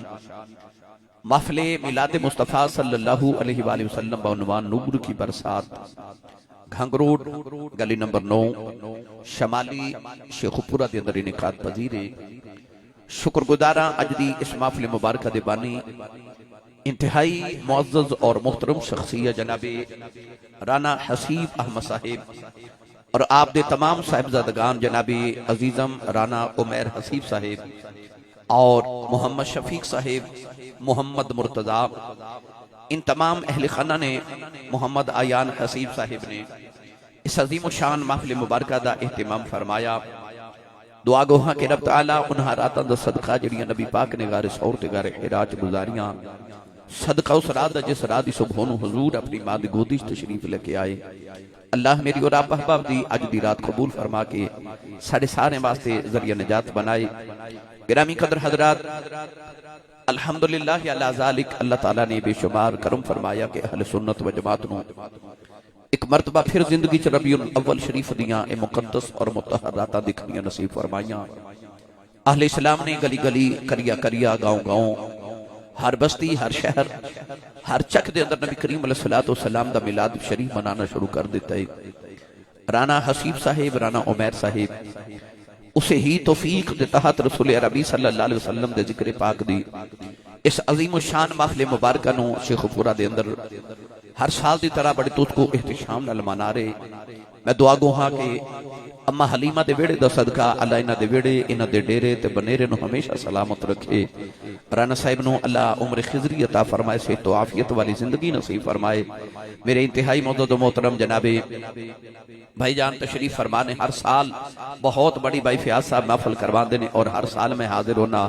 महफिल मिलाद मुस्तफ़ा सल्लल्लाहु अलैहि वसल्लम बउनवान नूर की बरसात घंग रोड गली नंबर 9 शमाली शेखुपुरा के अंदर इनेकाद पजीर शुक्रगुजारा अज दी इस महफिल मुबारक दे बानी इंतहाई मुअज़्ज़ज़ और मुहतरम शख्सियत जनाब राना हसीब अहमद साहिब और आप दे तमाम साहिबजादगान जनाब अजीजम राना उमैर हसीब साहिब और मोहम्मद शफीक साहिब मोहम्मद मुर्तजा इन तमाम अहले खाना ने मोहम्मद आयान हसीब साहिब ने इस अजीम शान महफिल मुबारक का एहतमाम फरमाया। दुआ गोहा के रब तआला उन्हां रातां दा सदका जड़ियां नबी पाक ने गारे सौर ते गारे हिरा च गुजारियां सदका उस रात दा जिस रात दी सुबह नूं हुजूर अपनी मां दी गोदी च तशरीफ लेके आए। अल्लाह मेरी और आप अहबाब दी अज दी रात कबूल फरमा के साढ़े सारे वास्ते जरिया निजात बनाए। गिरामी कदर हजरात अल्हम्दुलिल्लाह अला ज़ालिक अल्लाह ताला ने बेशुमार करम फरमाया कि अहले सुन्नत व जमात नूं एक मरतबा फिर जिंदगी च रबीउल अव्वल शरीफ दियां ए मुकद्दस और मुतहर रातां दिखनियां नसीब फरमाइयां। अहले इस्लाम ने गली गली करिया करिया गांव गांव हर बस्ती हर शहर हर चक दे अंदर नबी करीम अलैहिस्सलातु वस्सलाम दा मिलाद शरीफ मनाना शुरू कर दिता है। राना हसीब साहिब राना उमैर साहिब उसे ही तौफीक दे तहत रसूल अरबी सल्लल्लाहु अलैहि वसल्लम दे जिक्र पाक दी इस अजीम शान महफिल मुबारक नूं शेखुपुरा दे अंदर हर साल की तरह बड़े तुझको एहतिशाम नाल मना रहे। मैं दुआ गोहा के अम्मा हलीमा दे वेड़े दा सदका अल्लाह इन्हां दे वेड़े इन्हां दे डेरे ते बनेरे नूं हमेशा सलामत रखे। राना साहिब नूं अल्लाह उम्र खिजरी अता फरमाए से तो आफियत वाली जिंदगी नसीब फरमाए। मेरे इंतहाई मौजूद मोहतरम जनाबे भाईजान तशरीफ फरमाने हर साल बहुत बड़ी भाई फयाज साहब महफिल करवाते हैं और हर साल मैं हाजिर होना।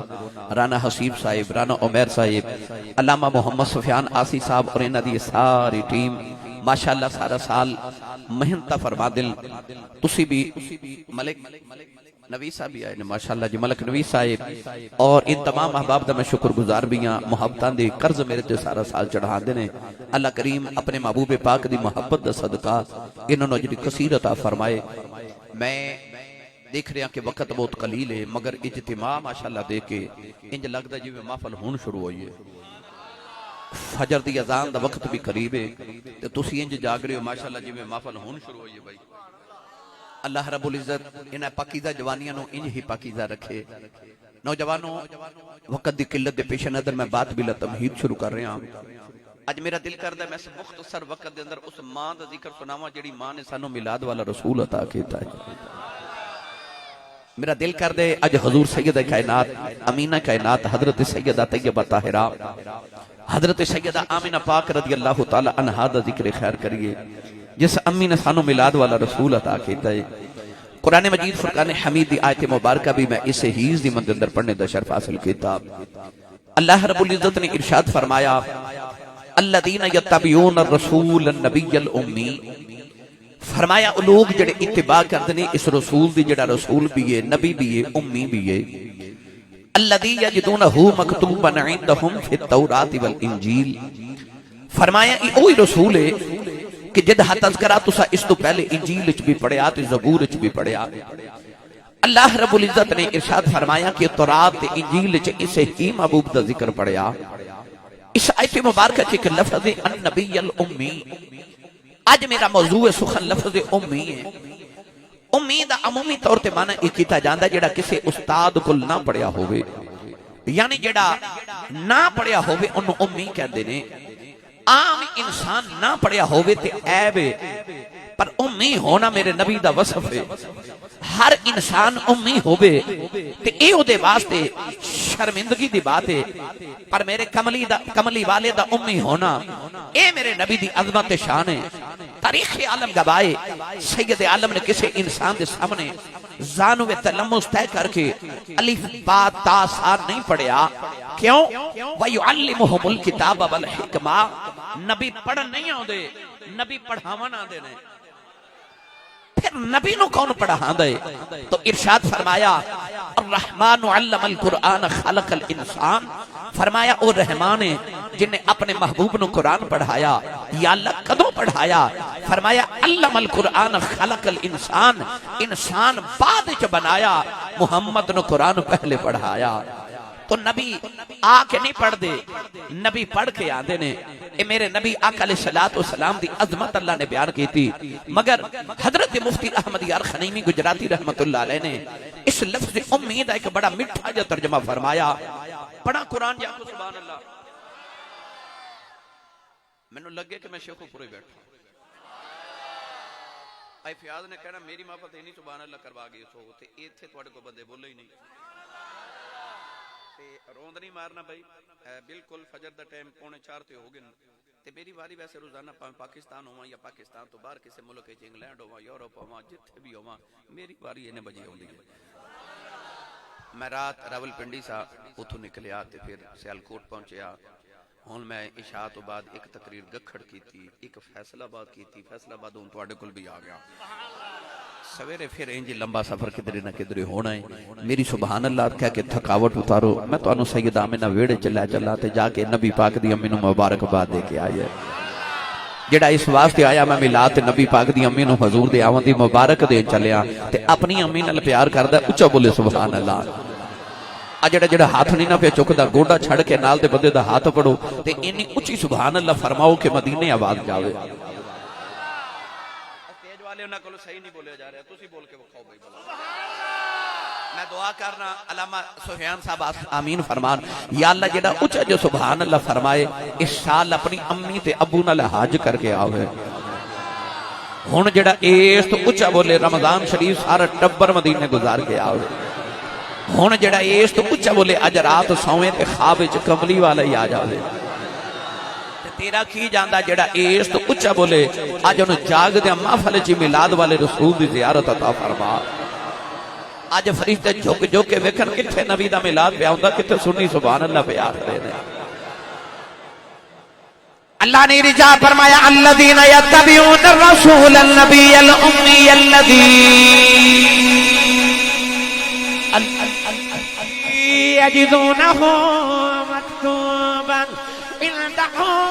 राना हसीब साहिब राना उमैर साहिब अल्लामा मोहम्मद सुफियान आसी साहब और इन्हां दी सारी टीम माशाअल्लाह सारा साल मेहनत फरमा दिल। तुसी भी मलिक नवी साहब भी आए ने माशाअल्लाह जी मलक नवी साहिब और इन तमाम अहबाब दा मैं शुक्रगुजार भी हाँ। मुहब्बतां दे कर्ज मेरे ते सारा साल चढ़ाते ने। अल्लाह करीम अपने महबूब पाक दी मोहब्बत दा सदका इन्होंने जी कसीर अता फरमाए। मैं देख रहा कि वक्त बहुत कलील है मगर इज्तिमा माशाअल्लाह देख के इंज लगता जिवें महफिल हुण शुरू हुई है। फजर दी अजान दा वक्त भी करीब है ते तुसीं इंज जाग रहे हो माशाअल्लाह जिवें महफिल हुण शुरू हुई है। भाई अल्लाह रब्बुल इज्जत इन्हां पाकीज़ा जवानियां नूं इंज ही पाकीज़ा रखे। नौजवानों वक्त दी किल्लत दे पेश नज़र मैं बात बिला तमहीद शुरू कर रहा हूं। अज मेरा दिल करदा मैं इस मुख्तसर वक्त दे अंदर उस मां दा जिक्र सुनावां जिहड़ी मां ने सानू मिलाद वाला रसूल अता कीता है। मेरा दिल कर दे अज हजूर सैयद कायनात अमीना कायनात हजरत सैयदा तैयबा ताहिरा हजरत सैयदा आमिना पाक रज़ी अल्लाह तआला अन्हा दा जिक्र खैर करिए जिस अम्मी ने सानू मिलाद वाला रसूल अता कीता है। कुरान मजीद फुरकान हमीद दी आयत मुबारका भी मैं इसे हीज दी मंद अंदर पढ़ने दा शर्फ हासिल कीता। अल्लाह रब्बुल इज्जत ने इरशाद फरमाया अल्लज़ीना यत्तबिऊन अर्रसूल अन्नबिय्यल उम्मी फरमाया वो लोग जेड़े इत्तिबा करते हैं इस रसूल दी जेड़ा रसूल भी है नबी भी है उम्मी भी है। अल्लज़ी यजिदूनहु मकतूबन इंदहुम फित तौरात वल इंजील फरमाया ये वही रसूल है कि जिद हा तज़किरा तुसा इस तो पहले इंजील विच भी पढ़िया ते ज़बूर विच भी पढ़िया। अल्लाह रब्बुल इज्जत ने इरशाद फरमाया कि तौरात ते इंजील विच इसे ही महबूब दा जिक्र पढ़िया। इस आयत मुबारक च एक लफ्ज़ है अन्नबिय्यल उम्मी अज मेरा मौजू सुखन लफ्ज़ उम्मी है। उम्मी दा अमूमी तौर ते माना यह किया जाता जेड़ा किसी उस्ताद को ना पढ़िया होवे, यानी जेड़ा ना पढ़िया होवे उन्होंने उम्मी कहते ने। आम इंसान ना पढ़िया होवे ते ऐब है, पर उम्मी होना मेरे नबी दा वसफ है। हर इंसान उम्मी होवे ते ए ओदे वास्ते शर्मिंदगी दी बात है, पर मेरे कमली वाले दा उम्मी होना ए मेरे नबी दी अजमत शान है। तारीख आलम गवाए सैयद आलम ने किसी इंसान के सामने ज़ानुए तलम्मुस तय करके अलिफ बा ता सा नहीं पढ़िया। क्यों? वयुअल्लिमुहुमुल किताब वल हिकमा। नबी पढ़न नहीं आउंदे, नबी पढ़ावन आंदे ने। फिर नबी नु कौन पढ़ांदे? तो इरशाद फरमाया अर्रहमानु अल्लमल कुरआन खलकल इंसान। फरमाया ओ रहमान है जिन्हें अपने महबूब नु कुरान पढ़ाया। या अल्लाह कदों पढ़ाया? फरमाया अल्लमल कुरआन खलकल इंसान। इंसान बाद च बनाया, मुहम्मद नु कुरान पहले पढ़ाया। तो नबी आके नहीं पढ़ते, नबी पढ़ के आते ने। ए मेरे नबी आका अलैहिस्सलातु वस्सलाम दी अजमत अल्लाह ने बयान की थी। मगर हजरत मुफ्ती अहमद यार खनीमी गुजराती रहमतुल्लाह अलैह ने इस लफ्ज़ उम्मी दा एक बड़ा मिठा जो तर्जमा फरमाया। पढ़ा कुरान या सुभान अल्लाह। मैनू लगे कि मैं शेखोपुरे बैठा। भाई फयाज ने कहना मेरी माफत नहीं सुभान अल्लाह करवा गए सो ते इत्थे तुहाडे कोल बंदे बोले ही नहीं ते रोंद नहीं मारना भाई। बिल्कुल फजर दा टाइम 3:45 ते हो गए ते मेरी वारी वैसे रोजाना पाकिस्तान होवा या पाकिस्तान तो बाहर किसी मुल्क च इंग्लैंड होवा यूरोप होवा जिथे भी होवा मेरी वारी इन्ने बजे आउंदी है। मैं रात रावलपिंडी सा उथों निकलिया ते फिर सियालकोट पहुंचया। हुण मैं इशा तो बाद एक तकरीर गखड़ की थी, एक फैसलाबाद की थी, फैसलाबाद हुण तुहाडे कोल भी आ गया। सवेरे फिर इंज लंबा सफर किधरे ना किधरे होना है। मेरी सुभान अल्लाह कह के थकावट उतारो। मैं तो सैयद आमिना वेड़े चला चला ते जाके नबी पाक दी अम्मी नूं मुबारकबाद दे के आया। जेड़ा इस वास्ते आया मैं मिलाद ते नबी पाक दी अम्मी नूं हजूर दे आवन दी मुबारक दे चलिया ते अपनी अम्मी नाल प्यार करदा। उच्चा बोले सुभान अल्लाह। आ जेड़ा जेड़ा हाथ नहीं ना पे चुकदा गोडा छड़ के नाल दे बंदे दा हाथ पड़ो ते इन्नी उच्ची सुभान अल्लाह फरमाओ कि मदीने आवाज जावे। उन्हां कोलों सही नहीं बोले जा रहा, तुसी बोल के विखाओ भाई बोलो। मैं दुआ करना अल्लामा सुफियान साहब आमीन फरमान। या अल्लाह जेड़ा उच्चा जो सुभान अल्लाह फरमाए इस साल अपनी अम्मी ते अबू नाल हज करके आवे। हुण जेड़ा इस तो उच्चा बोले रमजान शरीफ सारा टब्बर मदीने गुजार के आवे। हुण जेड़ा इस तो उच्चा बोले अज रात सौवे ते ख्वाब विच कमली वाला ही आ जावे। तेरा की जांदा जेड़ा इस तो उच्चा बोले अज उन्हें जाग दे महफल च मिलाद वाले रसूल दी ज़ियारत अता फरमा। अज फरिश्ते झुक झुक के वेखन किथे नबी दा मिलाद पिया हुंदा, किथे सुन्नी सुभान अल्लाह पे आखदे ने। अल्लाह ने रिजा फरमाया अल्लज़ीना यत्तबिऊन रसूल नबियल उम्मी अल्लज़ी यजिदूनहु मक्तूबन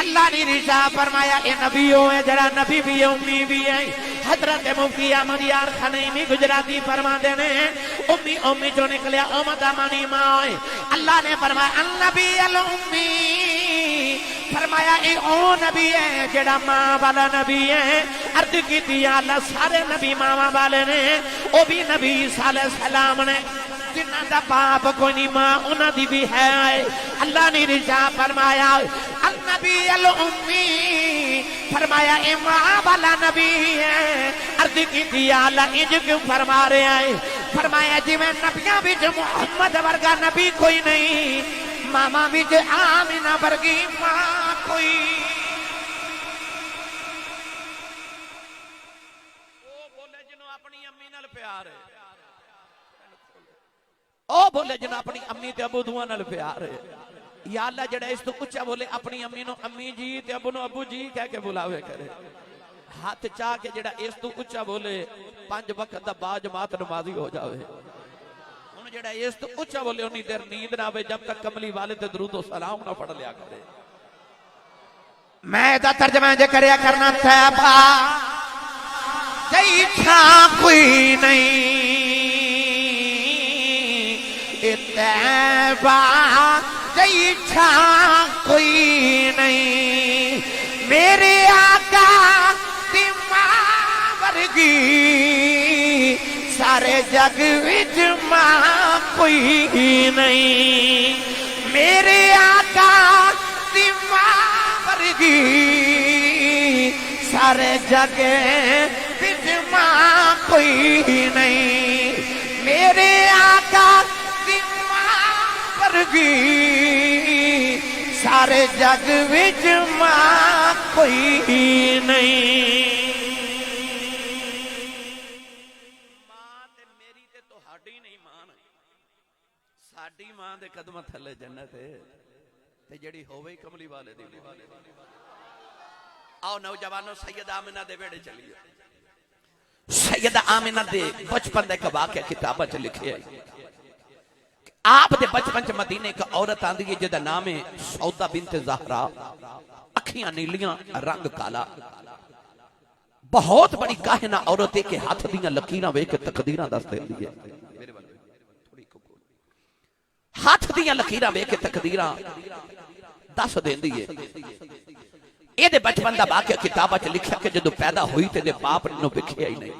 अल्लाह ने रिशा फरमाया ए नबियों है जरा नबी भी है उम्मी भी है। हजरत मुफ्ती अहमद यार खनीमी गुजराती फरमाते ने उम्मी उम्मी जो निकलिया उम्मत मानी मां। अल्लाह ने फरमाया अन्नबी अल उम्मी। फरमाया ए ओ नबी है जेड़ा मां वाला नबी है। अर्ज की अल्लाह सारे नबी मावा वाले ने, ओ भी नबी साले सलाम ने जिन्ना दा बाप कोई नहीं मां उन्हां दी भी है। अल्लाह ने रिशा फरमाया अन्नबी अल उम्मी। फरमाया ए मां वाला नबी है। अर्ज की अल्लाह इंज क्यों फरमा रहे हैं? फरमाया जिवें नबियां विच मुहम्मद वर्गा नबी कोई नहीं, मामा विच आमिना वर्गी मां कोई। ओ बोले जिन्हों अपनी अम्मी नाल प्यार है, ओ बोले जिन्हों अपनी अम्मी ते अबू दुआ नाल प्यार है। या अल्लाह जेड़ा इस तो उच्चा बोले अपनी अम्मी नु अम्मी जी ते अबू नु अबू जी कह के बुलावे करे। हाथ चाह के जेड़ा इस तो उच्चा बोले 5 वक्त दा बाजमात नमाजी हो जावे। हुण जेड़ा इस तो उच्चा बोले उन्नी देर नींद ना आवे जब तक कमली वाले ते दरूद और सलाम ना पढ़ लिया करे। मैं दा तर्जमा जे करया करना तैबा जैसा कोई नहीं तैबा जैसा कोई नहीं, मेरे आका दी मां वर्गी सारे जग विच मां कोई नहीं, मेरे आका दी मां वर्गी सारे जग विच मां कोई नहीं, मेरे आका दी मां वर्गी सारे जग विच मां कोई नहीं। साडी मां दे कदम थले जन्नत है ते जेड़ी होवे कमली वाले दी। आओ नौजवानों सैयद आमिना दे वेड़े चलिए। सैयद आमिना दे बचपन दे एक वाकया किताबा च लिखे है। आप दे बचपन च मदीने एक औरत आंदी है जिहदा नाम है सौदा बिनत ज़हरा, अखियां नीलियां रंग काला, बहुत बड़ी काहिना औरत है के हाथ दियां लकीरां वेख के तकदीरां दस देंदी है। हाथ दियां लकीरां वेख के तकदीरां दस देंदी है। ਇਹਦੇ बचपन का वाकया किताबा च लिखा कि जदों पैदा हुई ते बाप ने वेखिया ही नहीं।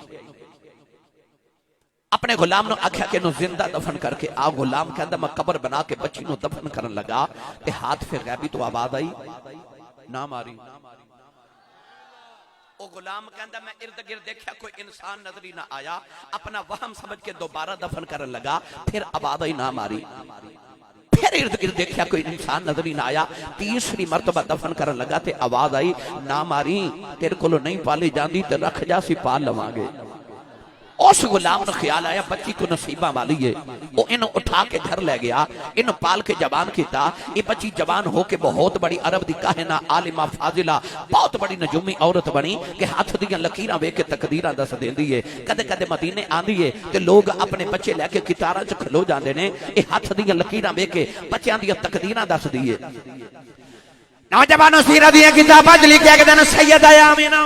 अपने गुलाम ने आख्या कि जिंदा दफन करके आ। गुलाम कहता मैं कबर बना के बच्ची को दफन करन लगा ते हाथ फिर गैबी तो आवाज आई ना मारी। ओ गुलाम कहता मैं इर्द गिर्द देखा कोई इंसान नजर ही ना आया, अपना वहम समझ के दोबारा दफन करन लगा, फिर आवाज आई ना मारी। फिर इर्द गिर्द देखा कोई इंसान नजर ही ना आया, तीसरी मरतबा दफन करन लगा ते आवाज आई ना मारी, तेरे कोलों नहीं पाली जाती ते रख जा सी पाल लवांगे। उस गुलाम ने ख्याल आया बच्ची को नसीबा वाली है, वो इन्हों उठा के घर ले गया, इन्हों पाल के जवान किया। ये बच्ची जवान होके बहुत बड़ी अरब दी काहिना आलिमा फाजिला बहुत बड़ी नजूमी औरत बनी कि हाथ दियां लकीरां वेख के तकदीरां दस देंदी है। कदे कदे मदीने आंदी है ते लोग अपने बच्चे लेके कितारां च खलो जांदे ने, ये हाथ दियां लकीरां वेख के बच्चों दियां तकदीरां दसदी है। नौजवानों सीरत दी किताबां च लिखिया कि सैयदा आमिना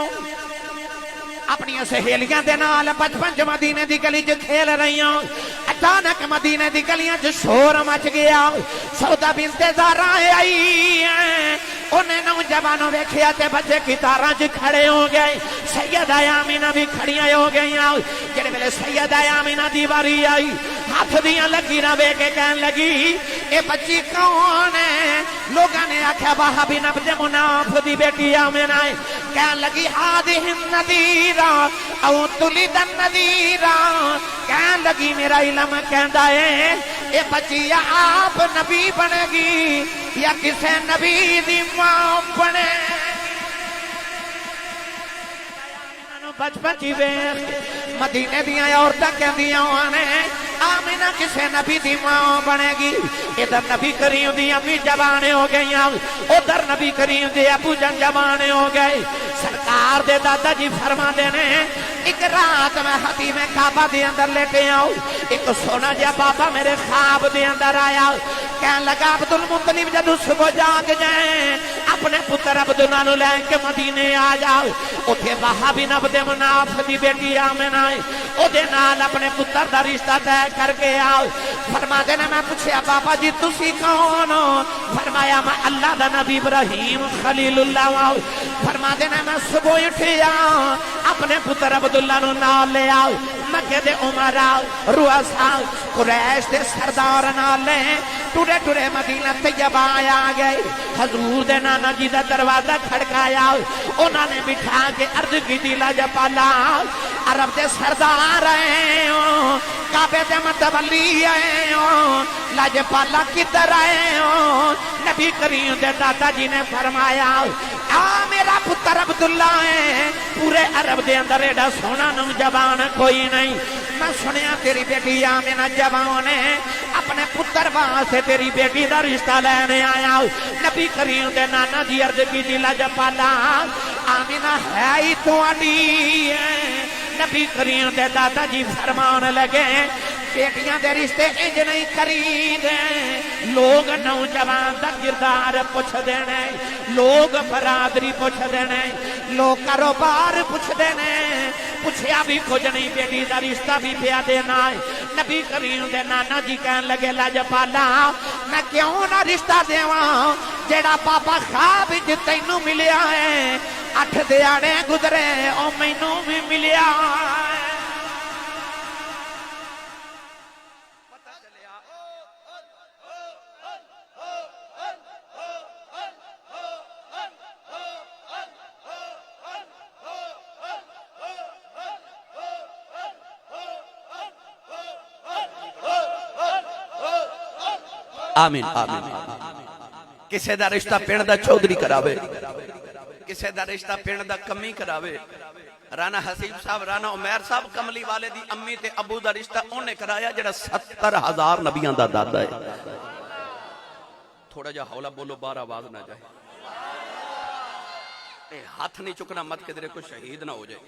अपनी सहेलियां दे नाल बचपन च मदीने दी गली च खेल रही हूं। अचानक मदीने दी गलियां च शोर मच गया। सौदा बिनत ज़हरा आई, उन्हें नौजवानों वेखिया ते बच्चे कितारां च खड़े हो गए। सैयदा आमिना भी खड़ियां हो गई। जिहड़े वेले सैयदा आमिना दी वारी आई, हाथ दियां लकीरां वेख के कहन लगी ए बच्ची कौन है? लोगों ने आख्या वहाबी नब्ज़ मुनाफ दी बेटी आमिना है। कहन लगी हादिहि नदीरा औ तुलिद नदीरा। कहन लगी मेरा इल्म कहता है ये बच्ची या आप नबी बनेगी या किसी नबी दी मां बने। बचपन ची वेख मदीने दियां औरतां कहदियां ने आमिना किसे नबी दी मां बनेगी। इधर नबी करीम दी अम्मी जवान हो गई, उधर नबी करीम दे अबू जन जवान हो गए। सरकार दे दादा जी फरमाते ने एक रात मैं हतीम काबा दे अंदर लेटे आऊं, एक सोना जिहा बाबा मेरे ख्वाब दे अंदर आया। कहने लगा अब्दुल मुत्तलिब जदों सुबह जाग जाए अपने पुत्र अब्दुल्ला नूं लैके मदीने आ जाओ। उथे वहाबी नब्ज़ मुनाफ दी बेटी आमिना है, ओदे नाल अपने पुत्र दा रिश्ता तय करके आओ। फरमाते ने मैं पूछया बाबा जी तुसी कौन हो? फरमाया मैं अल्लाह दा नबी इब्राहिम खलीलुल्लाह वाओ। फरमाते ने मैं सुबह उठिया अपने पुत्र अब्दुल्ला नूं नाल ले आओ। मक्के दे उमरा रुअसा कुरैश दे सरदार नाल ले टुरे टुरे मदीना तैयबा आ गए। हजूर दे नाना जी दा दरवाजा खड़काया, उन्होंने बिठा के अर्ज की लाजपाला अरब दे सरदार आए हो, काबे दे मतवली आए हो, लाजपाला किधर आए हो? नबी करीम दे दादा जी ने फरमाया आ मेरा पुत्र अब्दुल्ला है, पूरे अरब दे अंदर एडा सोना नौजवान कोई नहीं। मैं सुनिया तेरी बेटी आमिना जवान है, अपने पुत्र वास्ते तेरी बेटी का रिश्ता लेने आया। नबी करीम दे नाना जी अर्ज की लाजपाला आमिना है ही तुहाडी है। नबी करीम दे दादा जी फरमान लगे बेटियां दे रिश्ते इंज नहीं करीदे। लोग नौजवान दा किरदार पुछदे ने, लोग बरादरी पुछदे ने, लोग कारोबार पुछदे ने। पुछया भी कुछ नहीं, बेटी दा रिश्ता भी पिया देना है। नबी करीम दे नाना जी कहन लगे लाजपाला मैं क्यों ना रिश्ता देवा जेड़ा पापा ख्वाब विच तैनू मिलिया है 8 दिहाड़े गुजरे ओ मैनू भी मिलिया आमीन आमीन किसे दा रिश्ता पिंड दा चौधरी करावे किसे दा रिश्ता पिंड दा कमी करावे राणा हसीब साहब राणा उमैर साहब कमली वाले दी अम्मी ते अबू दा रिश्ता उन्हें कराया जेड़ा 70,000 नबियां दा दादा है थोड़ा जा हौला बोलो बाहर आवाज ना जाए हाथ नहीं चुकना मत किधरे कोई शहीद ना हो जाए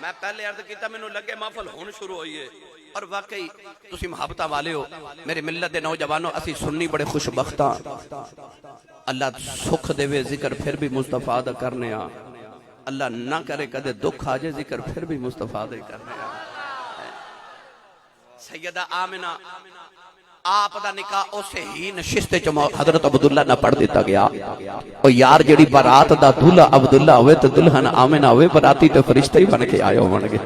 मैं पहले अर्ज किया मैनू लगे महफल हुण शुरू हुई है और वाकई तुसी मुहब्बतां वाले हो मेरे मिल्लत दे नौजवानों असी सुन्नी बड़े खुशबख्त हां अल्लाह सुख देवे जिक्र फिर भी मुस्तफा दा करने आ अल्लाह ना करे कदे दुख आ जाए जिक्र फिर भी मुस्तफा दे करने आ सैयदा आमिना आप दा निकाह उसे ही नशिस्ते च हजरत अब्दुल्ला ना पढ़ दिता गया ओ यार जेड़ी बारात दा दूल्हा अब्दुल्ला होवे ते दुल्हन आमिना होवे बराती ते फरिश्ते ही बन के आए होणगे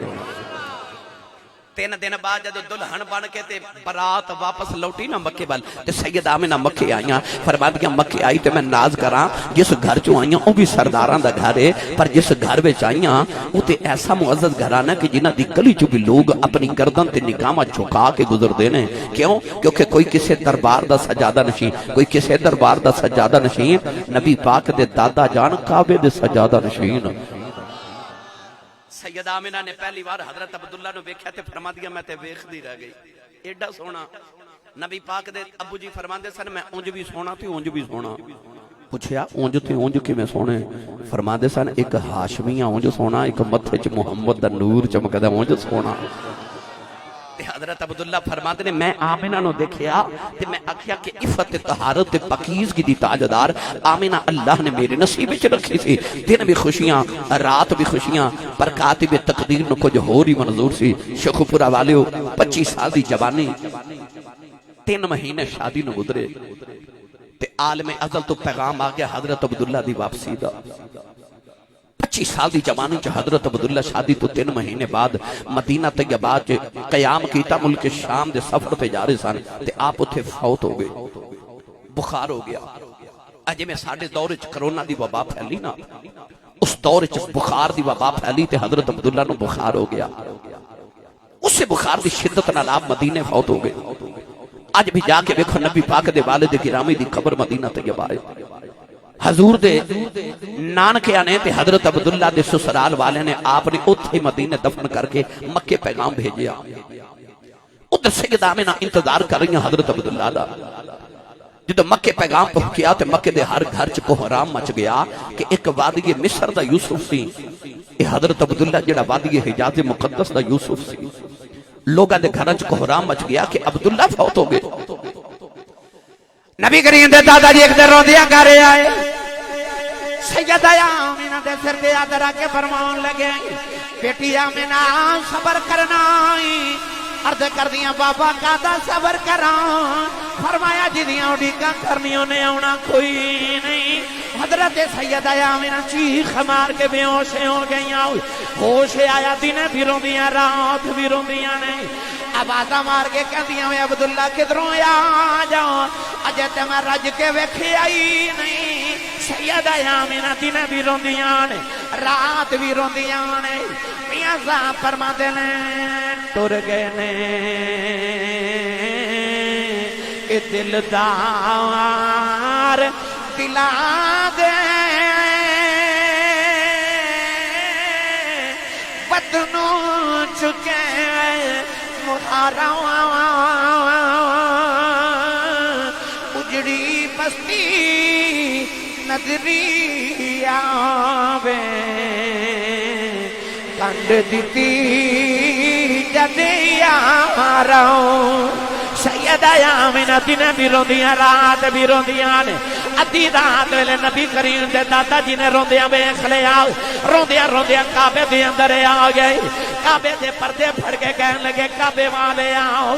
3 दिन बाद जब दुल्हन बन के ते बारात वापस लौटी ना मक्के वाल ते सैयद आमिना मक्के आईयां फरमादियां मक्के आई ते मैं नाज करा जिस घर चो आईयां ओ भी सरदारां दा घर है पर जिस घर विच आईयां ओ ते ऐसा मुअज्जज घराना कि जिन्हां दी गली चो भी लोग अपनी गर्दन ते निगाहां झुका के गुजरदे ने क्यों क्योंकि कोई किसी दरबार दा सजादा नशीं कोई किसी दरबार दा सजादा नशीं नबी पाक दे दादा जान काबे दे सजादा नशीं सैयदा आमिना ने पहली बार हजरत अब्दुल्ला नु वेख्या ते फरमा दिया मैं ते वेखदी रह गई एडा सोना नबी पाक दे अबू जी फरमांदे सन मैं उंज भी सोना ते उंज भी सोना पूछया उंज ते उंज किवें सोने फरमांदे सन एक हाशमिया उंज सोना एक मथे च मुहम्मद दा नूर चमकदा उंज सोना ते हजरत अब्दुल्ला फरमाते ने मैं आमिना नु देखया ते मैं आखिया कि इफत ते तहारत ते पाकीज़गी दी ताजदार आमिना अल्लाह ने मेरे नसीब विच रखी सी दिन भी खुशियां रात भी खुशियां पर कातिब तकदीर नु कुछ होर ही मंजूर सी शेखुपुरा वालियो 25 साल दी जवानी 3 महीने शादी नु गुजरे ते आलम अज़ल तो पैगाम आ गया हजरत अब्दुल्ला दी वापसी दा 25 साल की जवानी च हजरत अब्दुल्ला शादी तो 3 महीने बाद मदीना तैयबा च कयाम कीता मुल्क शाम दे सफर पे जा रहे सन ते आप उथे फौत हो गए बुखार हो गया अजे में साडे दौर च कोरोना दी वबा फैली ना उस दौर च बुखार दी वबा फैली ते हजरत अब्दुल्ला नु बुखार हो गया उस बुखार की शिद्दत नाल आप मदीने फौत हो गए अज भी जाके देखो नबी पाक दे वालिद गिरामी दी कब्र मदीना तैयबा है हजूर दे नानकिया ने ते हजरत अब्दुल्ला दे ससुराल वाले ने आपने उथे मदीने दफन करके मक्के पैगाम भेजिया उधर सैयद आमिना इंतजार कर रही हजरत अब्दुल्ला दा जो मक्के पैगाम पहुंचा तो मक्के दे हर घर च कोहराम मच गया कि एक वादी मिस्र दा यूसुफ सी हजरत अब्दुल्ला जेड़ा वादी हिजाज मुकद्दस दा यूसुफ सी लोगां दे घरां च कोहराम मच गया कि अब्दुल्ला फौत हो गए नबी करीम दे दादा जी एक दिन रोंदिया घर आए सैयदा आमिना दे सिर ते हाथ रख के फरमान लगे बेटी आमिना सबर करना अर्ज कर दिया बाबा कादा सबर करा फरमाया जिदियां उड़ीका करनियों ने आना कोई नहीं हजरत सैयदा आमिना चीख मार के बेहोश हो गई होश आया दिन भी रोंदियां रात भी रोंदियां नहीं आवाजा मार के कहदियां वे अब्दुल्ला किधरों आ जाओ अजे ते मैं रज के वेखे आई नहीं सैयदा आमिना दिन भी रोंदियां ने रात भी रोंदियां ने मियां साहब फरमाते ने टुर गए ने ए दिलदार दिला दे बदनों चुके मुहारा उजड़ी बस्ती नजरी आवे कंड दी जदे यारा सैयदा आमिना दिन भी रोंदियां रात भी रोंदियां ने अद्धी रात वेले नबी करीम दे दादा जी ने रोंदियां वेख लिया, रोंदियां रोंदियां काबे दे अंदर आ गए। काबे दे पर्दे फड़ के कहन लगे काबे वाले आओ,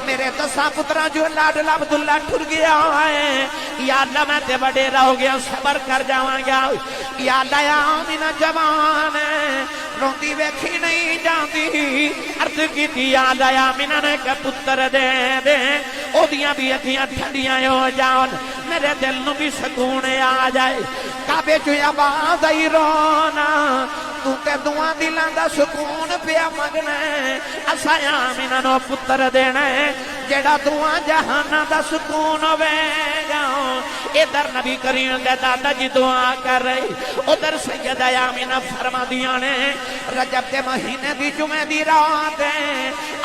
मेरे 10 पुत्रा जो लाडला अब्दुल्ला ठुर गया है, या अल्लाह मैं ते वडेरा हो गया, सबर कर जावांगा। या अल्लाह आमीना जवान रोंदी वेखी नहीं जाती, अर्ज की या अल्लाह आमीना ने के पुत्र दे दे, ओदियां भी अखियां ठंडियां हो जान, मेरे दिल नूं भी सुकून आ जाए। काबे चो आवाज आई रोना, तू ते दुआ दिलां दा सुकून पिया मंगना, असां आमीना नो पुत्र देना जेड़ा दुआ जहाना दा सुकून होवेगा। इधर नबी करीम दे दादा जी दुआ कर रहे, उधर सैयदा आमीना फरमादियां ने रजब के महीने दी जुमे दी रात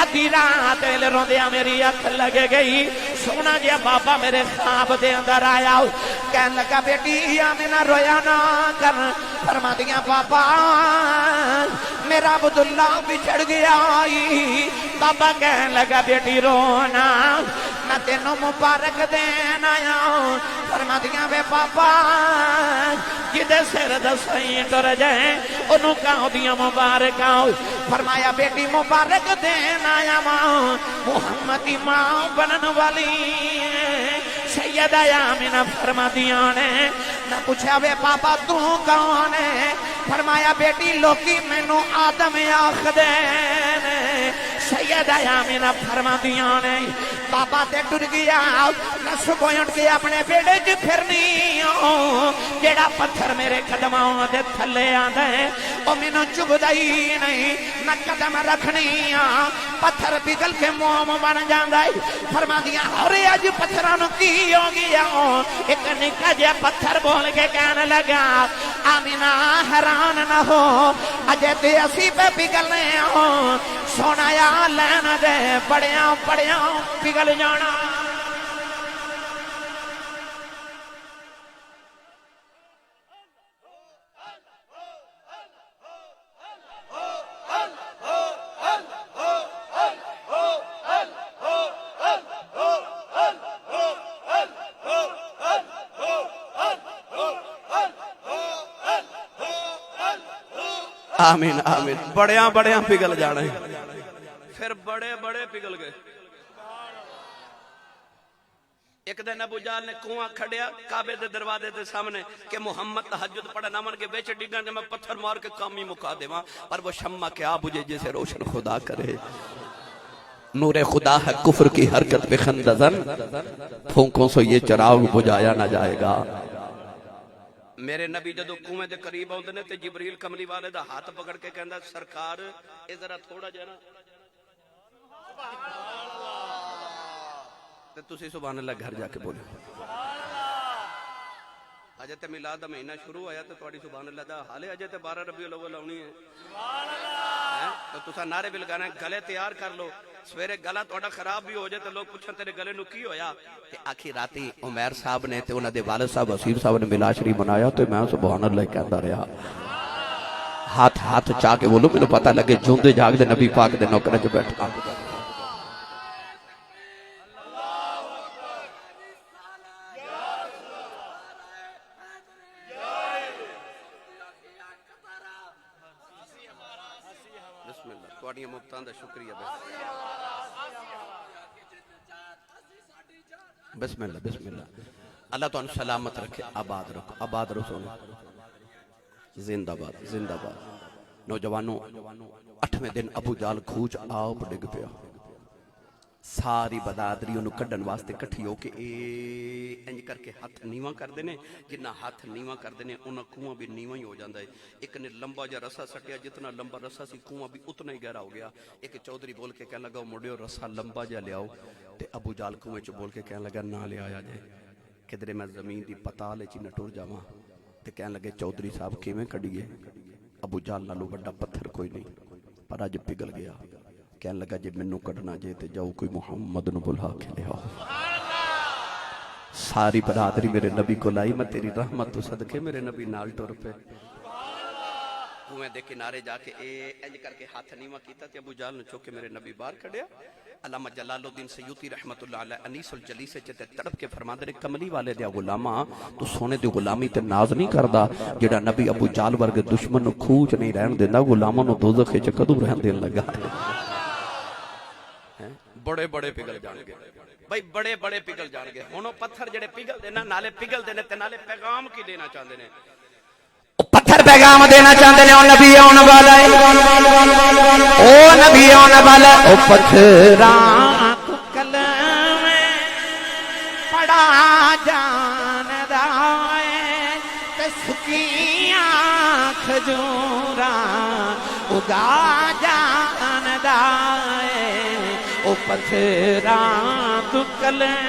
अद्धी रात वेले रोंदियां मेरी अख लग गई। सोना जिहा बाबा मेरे ख्वाब दे अंदर आया, कहन लगा बेटी आमीना रोया ना कर। फरमादियां बाबा मेरा अब्दुल्ला बिछड़ गया। बाबा कहन लगा बेटी रोना, मैं तेनों मुबारक देना आया। फरमादियां वे बाबा जिदे सिर दसई टुर जाए ओनू कहदियां मुबारक। फरमाया बेटी मुबारक देना आया मुहम्मद की मां बनन वाली सैयदा आमीना फरमादियां ने। मैं पूछा वे पापा तू कौन है? फरमाया बेटी लोकी मैनू आदम आखदे ने। सैयदा आमीना फरमादियां ने बाबा ते टुर गया, नस उठ के अपने बेड़े च फिरनी, जेड़ा पत्थर मेरे कदमां दे थले आंदा है ओ मैनू चुभदा ही नहीं। मैं कदम रखनी पत्थर पिघल के मोम बन जांदा है। फरमादियां अरे अज पत्थरां नू की हो गया? एक निक्का जिहा पत्थर बोल के कहने लगा आमीना हैरान ना हो, अजे ते असी पे पिघलने हो, सोना या लैन दे बड़िया बड़िया पिघल जाना। आमीन आमीन। बड़िया बड़िया पिघल जाने, फिर बड़े बड़े पिघल गए। एक दिन अबू जाल ने कुआं खड़िया काबे दे दरवाजे के सामने कि मुहम्मद तहज्जुद पढ़ा नमन के बेच डिगन के मैं पत्थर मार के काम ही मुका देवा, पर वो शम्मा क्या बुझे जैसे रोशन खुदा करे। नूरे खुदा है कुफ्र की हरकत पे खंदजन, फूंकों से ये चिराग बुझाया ना जाएगा। मेरे नबी जदों कुएं दे करीब आउंदे ने ते जिबरील कमली वाले दा हाथ पकड़ के कहंदा सरकार ए जरा थोड़ा जिहा ना ते तुसी सुभान अल्लाह घर जाके बोलो। अजे ते मिलाद दा महीना शुरू होया ते तुहाडी सुभान अल्लाह दा हाले अजे ते 12 रबीउल अव्वल आउणी है। सुभान अल्लाह तो तुसा नारे भी लगाना, गले तैयार कर लो। सवेरे गला थोड़ा खराब भी हो जाए तो लोग पूछन तेरे गले नू की होया? ते आखी राती उमैर साहब ने ते उन्हां दे वालिद साहब हसीर साहब ने मिलाद शरीफ मनाया तो मैं सुभान अल्लाह कहता रहा। हाथ हाथ चा के बोलो मैनू पता लगे जूंदे जागदे नबी पाक दे नौकर च बैठा। शुक्रिया बिस्मिल्लाह बिस्मिल्लाह। अल्लाह तुहानू सलामत रखे, आबाद रखो, आबाद रहो सोने। जिंदाबाद जिंदाबाद। नौजवानों 8वें दिन अबू जाल खूच आप डिग पिया। सारी बदादरी उन्होंने कढ़न वास्ते कट्ठी होके इंज करके हाथ नीवा करते हैं। जिन्ना हाथ नीवा करते हैं उन्ना कुआं भी नीवा ही हो जाता है। एक ने लंबा जा रसा सटिया, जितना लंबा रसा सी कुआं भी उतना ही गहरा हो गया। एक चौधरी बोल के कहने लगा मुड़ियो रसा लंबा जा लियाओ। तो अबू जाल कुएं च बोल के कहने लगा ना लिया जाए, किधरे मैं जमीन की पताल च न टुर जावा। तो कहने लगे चौधरी साहब किवें कढ़िए? अबू जाल नालों बड़ा पत्थर कोई नहीं, पर अज पिघल गया। कहने लगा जे मैनू कढ़ना जे ते जाओ कोई मुहम्मद नू बुला के ले आओ। सारी बरादरी मेरे नबी को लाई, मैं तेरी रहमत तो सदके मेरे नबी नाल टुर पे। कुएं दे किनारे जाके इंज करके हाथ नीवा कीता ते अबू जहल ने चुक के मेरे नबी बाहर कढ़िया। अल्लामा जलालुद्दीन सयूती रहमतुल्लाह अलैह अनीसुल जलीस च ते तड़प के फरमांदे ने कमली वाले दे गुलामा तू सोने दी गुलामी ते नाज नहीं करदा जेड़ा नबी अबू जहल वर्गे दुश्मन नु खूच नहीं रहन देंदा गुलामां नु दोज़ख च कदों रहन देन लगा। बड़े बड़े पिघल जाणगे भाई, बड़े बड़े पिघल जाणगे। हुण ओ पत्थर जेड़े पिघलदे ना नाले पिघलदे ने ते नाले पैगाम की देना चाहंदे ने। पत्थर पैगाम देना चाहते हैं, ओ नबी आने वाला है, ओ नबी आने वाला है। ओ पत्थरा तू कलम पड़ा जानदा है ते सुकियां खजूरा उगा जानदा है। ओ पत्थरा तू कलम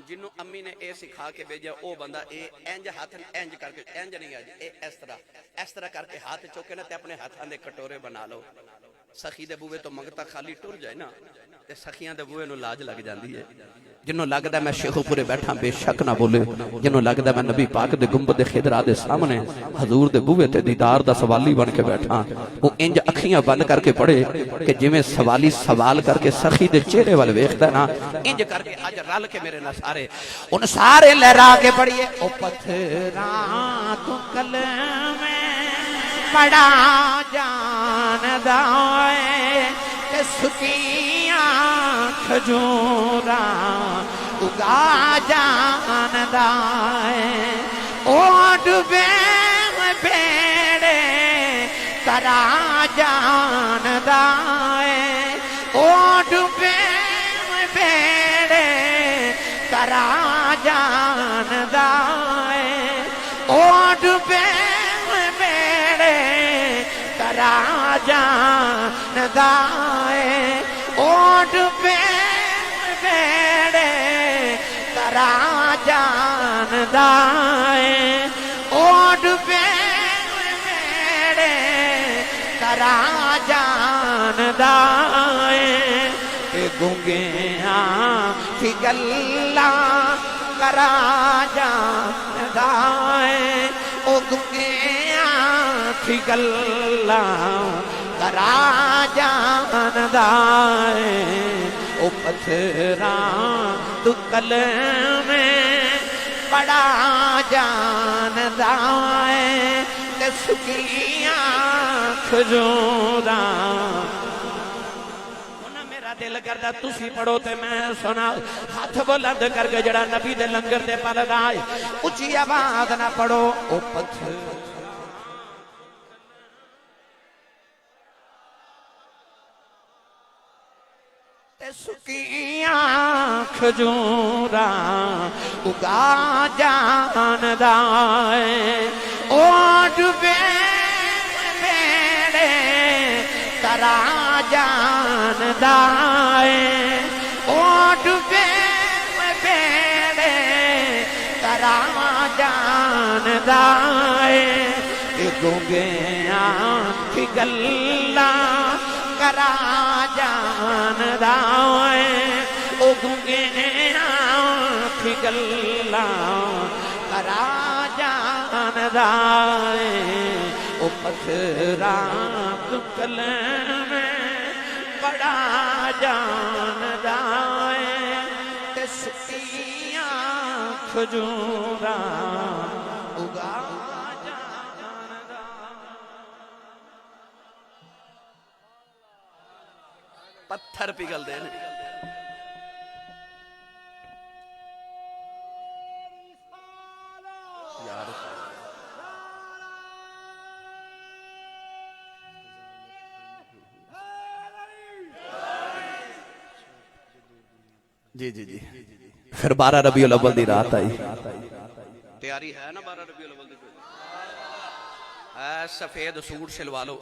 जिन्हों अम्मी ने यह सिखा के भेजा वह बंदा इंज हाथ इंज करके इंज नहीं अज इस तरह करके हाथ चुके ना ते अपने हाथों के कटोरे बना लो। सखी दे बूहे तो मंगता खाली टुर जाए ना ते सखियां दे बूहे नूं लाज लग जाती है। जिन्हों लगता मैं शेखुपुरे बैठा बेशक ना बोले, जिन्हों लगता मैं नबी पाक दे गुंबद खिदरा दे सामने हजूर दे बूहे ते दीदार दा सवाली बन के बैठा, वो इंज अखियां बंद करके पढ़े कि जिवें सवाली सवाल करके सखी दे चेहरे वाल वेखदा ना इंज करके अज रल के मेरे नाल सारे उन सारे लहरा के पढ़िए। ओ पत्थरा तू कलम पड़ा जानदा है ते सुकियां खजूरा उगा जानदा है। ओ डूबे बेड़े करा जानदा है, ओ डूबे बेड़े करा जानदा है। ओ डूबे बेड़े करा जानदा है, ओ डूबे बेड़े करा जानदा है। ओ डूबे बेड़े करा जानदा है। गूंगियां की गल्ला करा जानदा है, ओ गूंगियां की गल्ला करा जानदा है। ओ पत्थरा तू कलम पड़ा जानदा है ते सुकियां खजूरा। दिल करदा तुसी पढ़ो ते मैं सुना। हाथ बुलंद करके जड़ा नबी दे लंगर ते पलदा है उच्ची आवाज ना पढ़ो। ओ पत्थर ते सुकियां खजूरा उगा जानदा है। ओ डूबे बेड़े करा जानदा है, ओ डूबे बेड़े करा जानदा है। गूंगियां की गल्ला करा जानदा है, ओ गूंगियां की गल्ला करा जानदा है। ओ पत्थरा तू कलम पड़ा जानदा है ते सुकियां खजूरा उगा जानदा। पत्थर पिघलदे ने यार। जी जी जी फिर 12 रबीउल अव्वल दी रात आई। तैयारी है ना 12 रबीउल अव्वल दी? सफेद सूट सिलवा लो,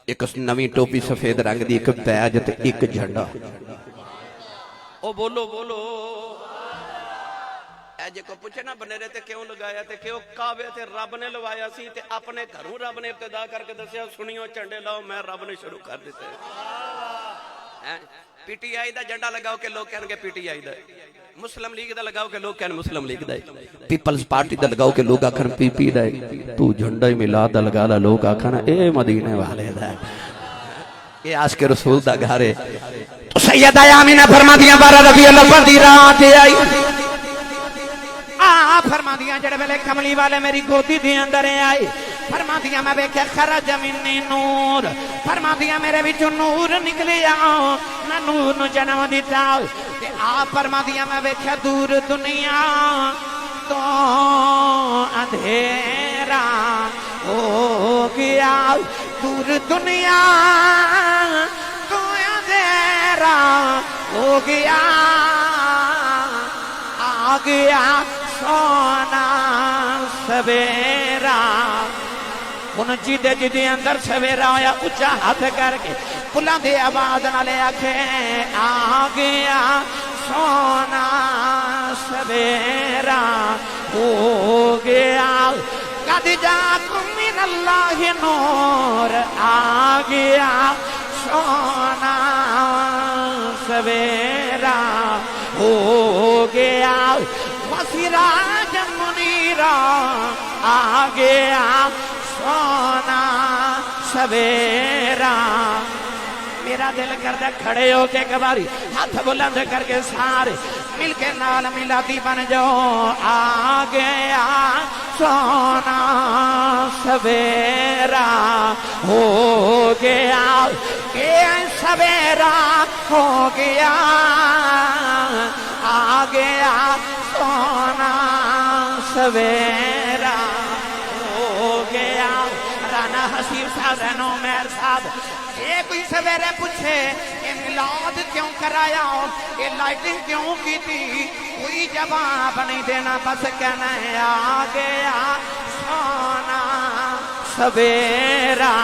एक नवी टोपी सफेद रंग दी, एक बैज ते एक झंडा। ओ बोलो बोलो, जे को पूछे ना बनेरे ते क्यों लगाया ते क्यों कावे ते रब ने लवाया सी ते अपने घरों रब ने इब्तिदा करके दसिया सुनियो झंडे लाओ मैं रब ने शुरू कर दिते हैं। पीटीआई दा झंडा लगाओ के लोग कहणगे पीटीआई दा, मुस्लिम लीग दा लगाओ के लोग कहण मुस्लिम लीग दा, पीपल्स पार्टी दा लगाओ के लोग आखन पीपी दा, तू झंडा ही मिलाद दा लगा ला लोग आखन ए मदीने वाले दा, ये आशिक रसूल दा घर है। तो सैयदा आमीना फरमादियां 12 रबीउल अव्वल दी रात आई आ फरमादियां जेड़े वेले कमली वाले मेरी गोदी दे अंदर आए फरमादियां मैं वेखे खरज मिन्नी नूर फरमादियां मेरे विचों नूर निकलिया मैं नूर नु जन्म दिता ते आ फरमादियां मैं वेखे दूर दुनिया तो अंधेरा हो गया दूर दुनिया तो अंधेरा हो गया आ गया सोना सवेरा उन जिदे जिदे अंदर सवेरा होया उच्चा हाथ करके फुलां दी आवाज नाल आखे आ गया सोना सवेरा हो गया कद जाकुम मिनल्लाह नूर आ गया सोना सवेरा हो गया सिराज मुनीरा आ गया सोना सवेरा। मेरा दिल करता खड़े होके एक बारी हाथ बुलंद करके सारे मिलके नाल मिलाती बन जाओ आ गया सोना सवेरा हो गया के सवेरा हो गया आ गया सोना सवेरा हो गया। राना हसीब साहब रैनो मेहर साहब ये कोई सवेरे पूछे ये मिलाद क्यों कराया ये लाइटिंग क्यों की थी कोई जवाब नहीं देना बस कहना है आ गया सोना सवेरा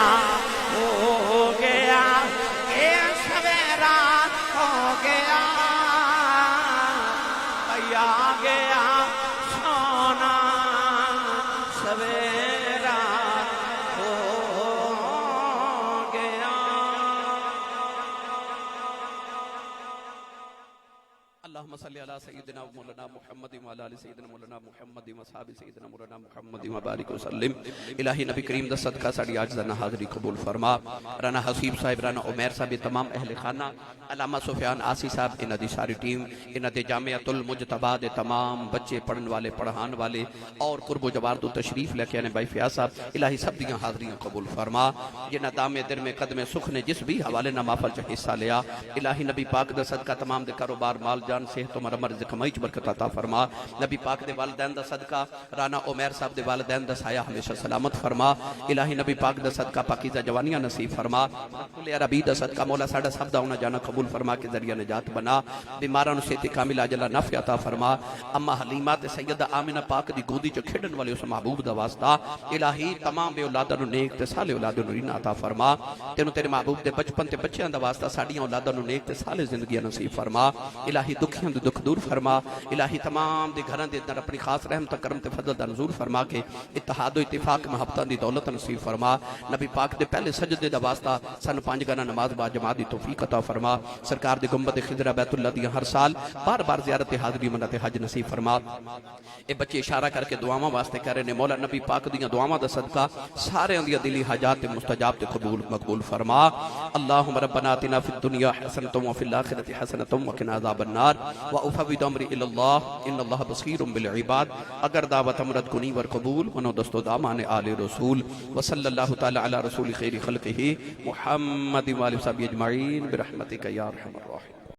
हो गया ये सवेरा हो गया आ गया सोना सवेरा हो गया। अल्लाहुम्मा सल्ली अला सय्यिदिना मौलाना मुहम्मद व अला आलि सय्यिदिना मौलाना मुहम्मद व असहाबि सय्यिदिना मौलाना मुहम्मद व बारिक वसल्लम। इलाही नबी करीम दा सदका साडी आजिज़ाना हाज़री कबूल फरमा। राना हसीब साहिब राना उमैर साहब तमाम अहले खाना अल्लामा सुफियान आसी साहब इन्हां दी सारी टीम इन्हां दे जामियातुल मुजतबा दे तमाम बच्चे पढ़न वाले पढ़ान वाले और कुर्बो जवार तो तशरीफ लेके आने भाई फयाज साहब इलाही सब दियां हाज़रियां कबूल फरमा। जिन्हां दामे दिल में कदमे सुख ने जिस भी हवाले ना महफल च हिस्सा लिया इलाही नबी पाक दा सदका तमाम दे कारोबार माल जान सेहत उमर अमर ज़िकमई च बरकत अता फरमा। नबी पाक दे वालिदैन दा सदका राना उमैर साहब दे वालिदैन दा साया हमेशा सलामत फरमा। इलाही नबी पाक दा सदका पाकीज़ा जवानियां नसीब फरमा। कुल अरबी दा सदका मौला साडा सब दा आना जाना कबूल फरमा के जरिया निजात बना। बीमारां नूं सेहत कामिल अजला नाफ़िया अता फरमा। अम्मा हलीमा ते सैयदा आमिना पाक दी गोदी च खेडन वाले उस महबूब दा वास्ता इलाही तमाम बे औलादां नूं नेक ते साले औलादां नूं रीना अता फरमा। तेनू तेरे महबूब दे बचपन ते बच्चियां दा वास्ता साडियां औलादां नूं नेक ते साले जिंदगी नसीब फरमा। इलाही दुखियां दे दुख दूर फरमा। इलाही तमाम दे घरां दे अंदर अपनी खास रहमत करम ते फजल दा नज़ूर फरमा के इत्तेहाद इत्तिफाक महब्बतां दी दौलत नसीब फरमा। नबी पाक दे पहले सजदे दा वास्ता सन 5 गाना नमाज बा जमात दी तौफीक अता फरमा। सरकार दे गुंबद खिजरा बैतुल्लाह दी हर साल बार बार ज़ियारत हाज़री मन्नत हज नसीब फरमा। ए बच्चे इशारा करके दुआवां वास्ते कह रहे ने मौला नबी पाक दियां दुआवां दा सदका सारे दियां दिली हाजात ते मुस्तजाब ते कबूल मकबूल फरमा। अल्लाहुम्मा रब्बना आतिना फिद दुनिया हसनतम व फिल आखिरति हसनतम व किना अज़ाबन नार व उफ़व्विदु अमरी इलल्लाह इन्नल्लाह बसीरुम बिल इबाद। अगर दावत अमरत कुनी वर कबूल वनो दस्तो दामान आले रसूल व सल्लल्लाहु तआला अला रसूल खैर खल्क़िही मुहम्मद व आलिहि व सहबिही अजमईन बिरहमतिका या अरहमर राहिमीन।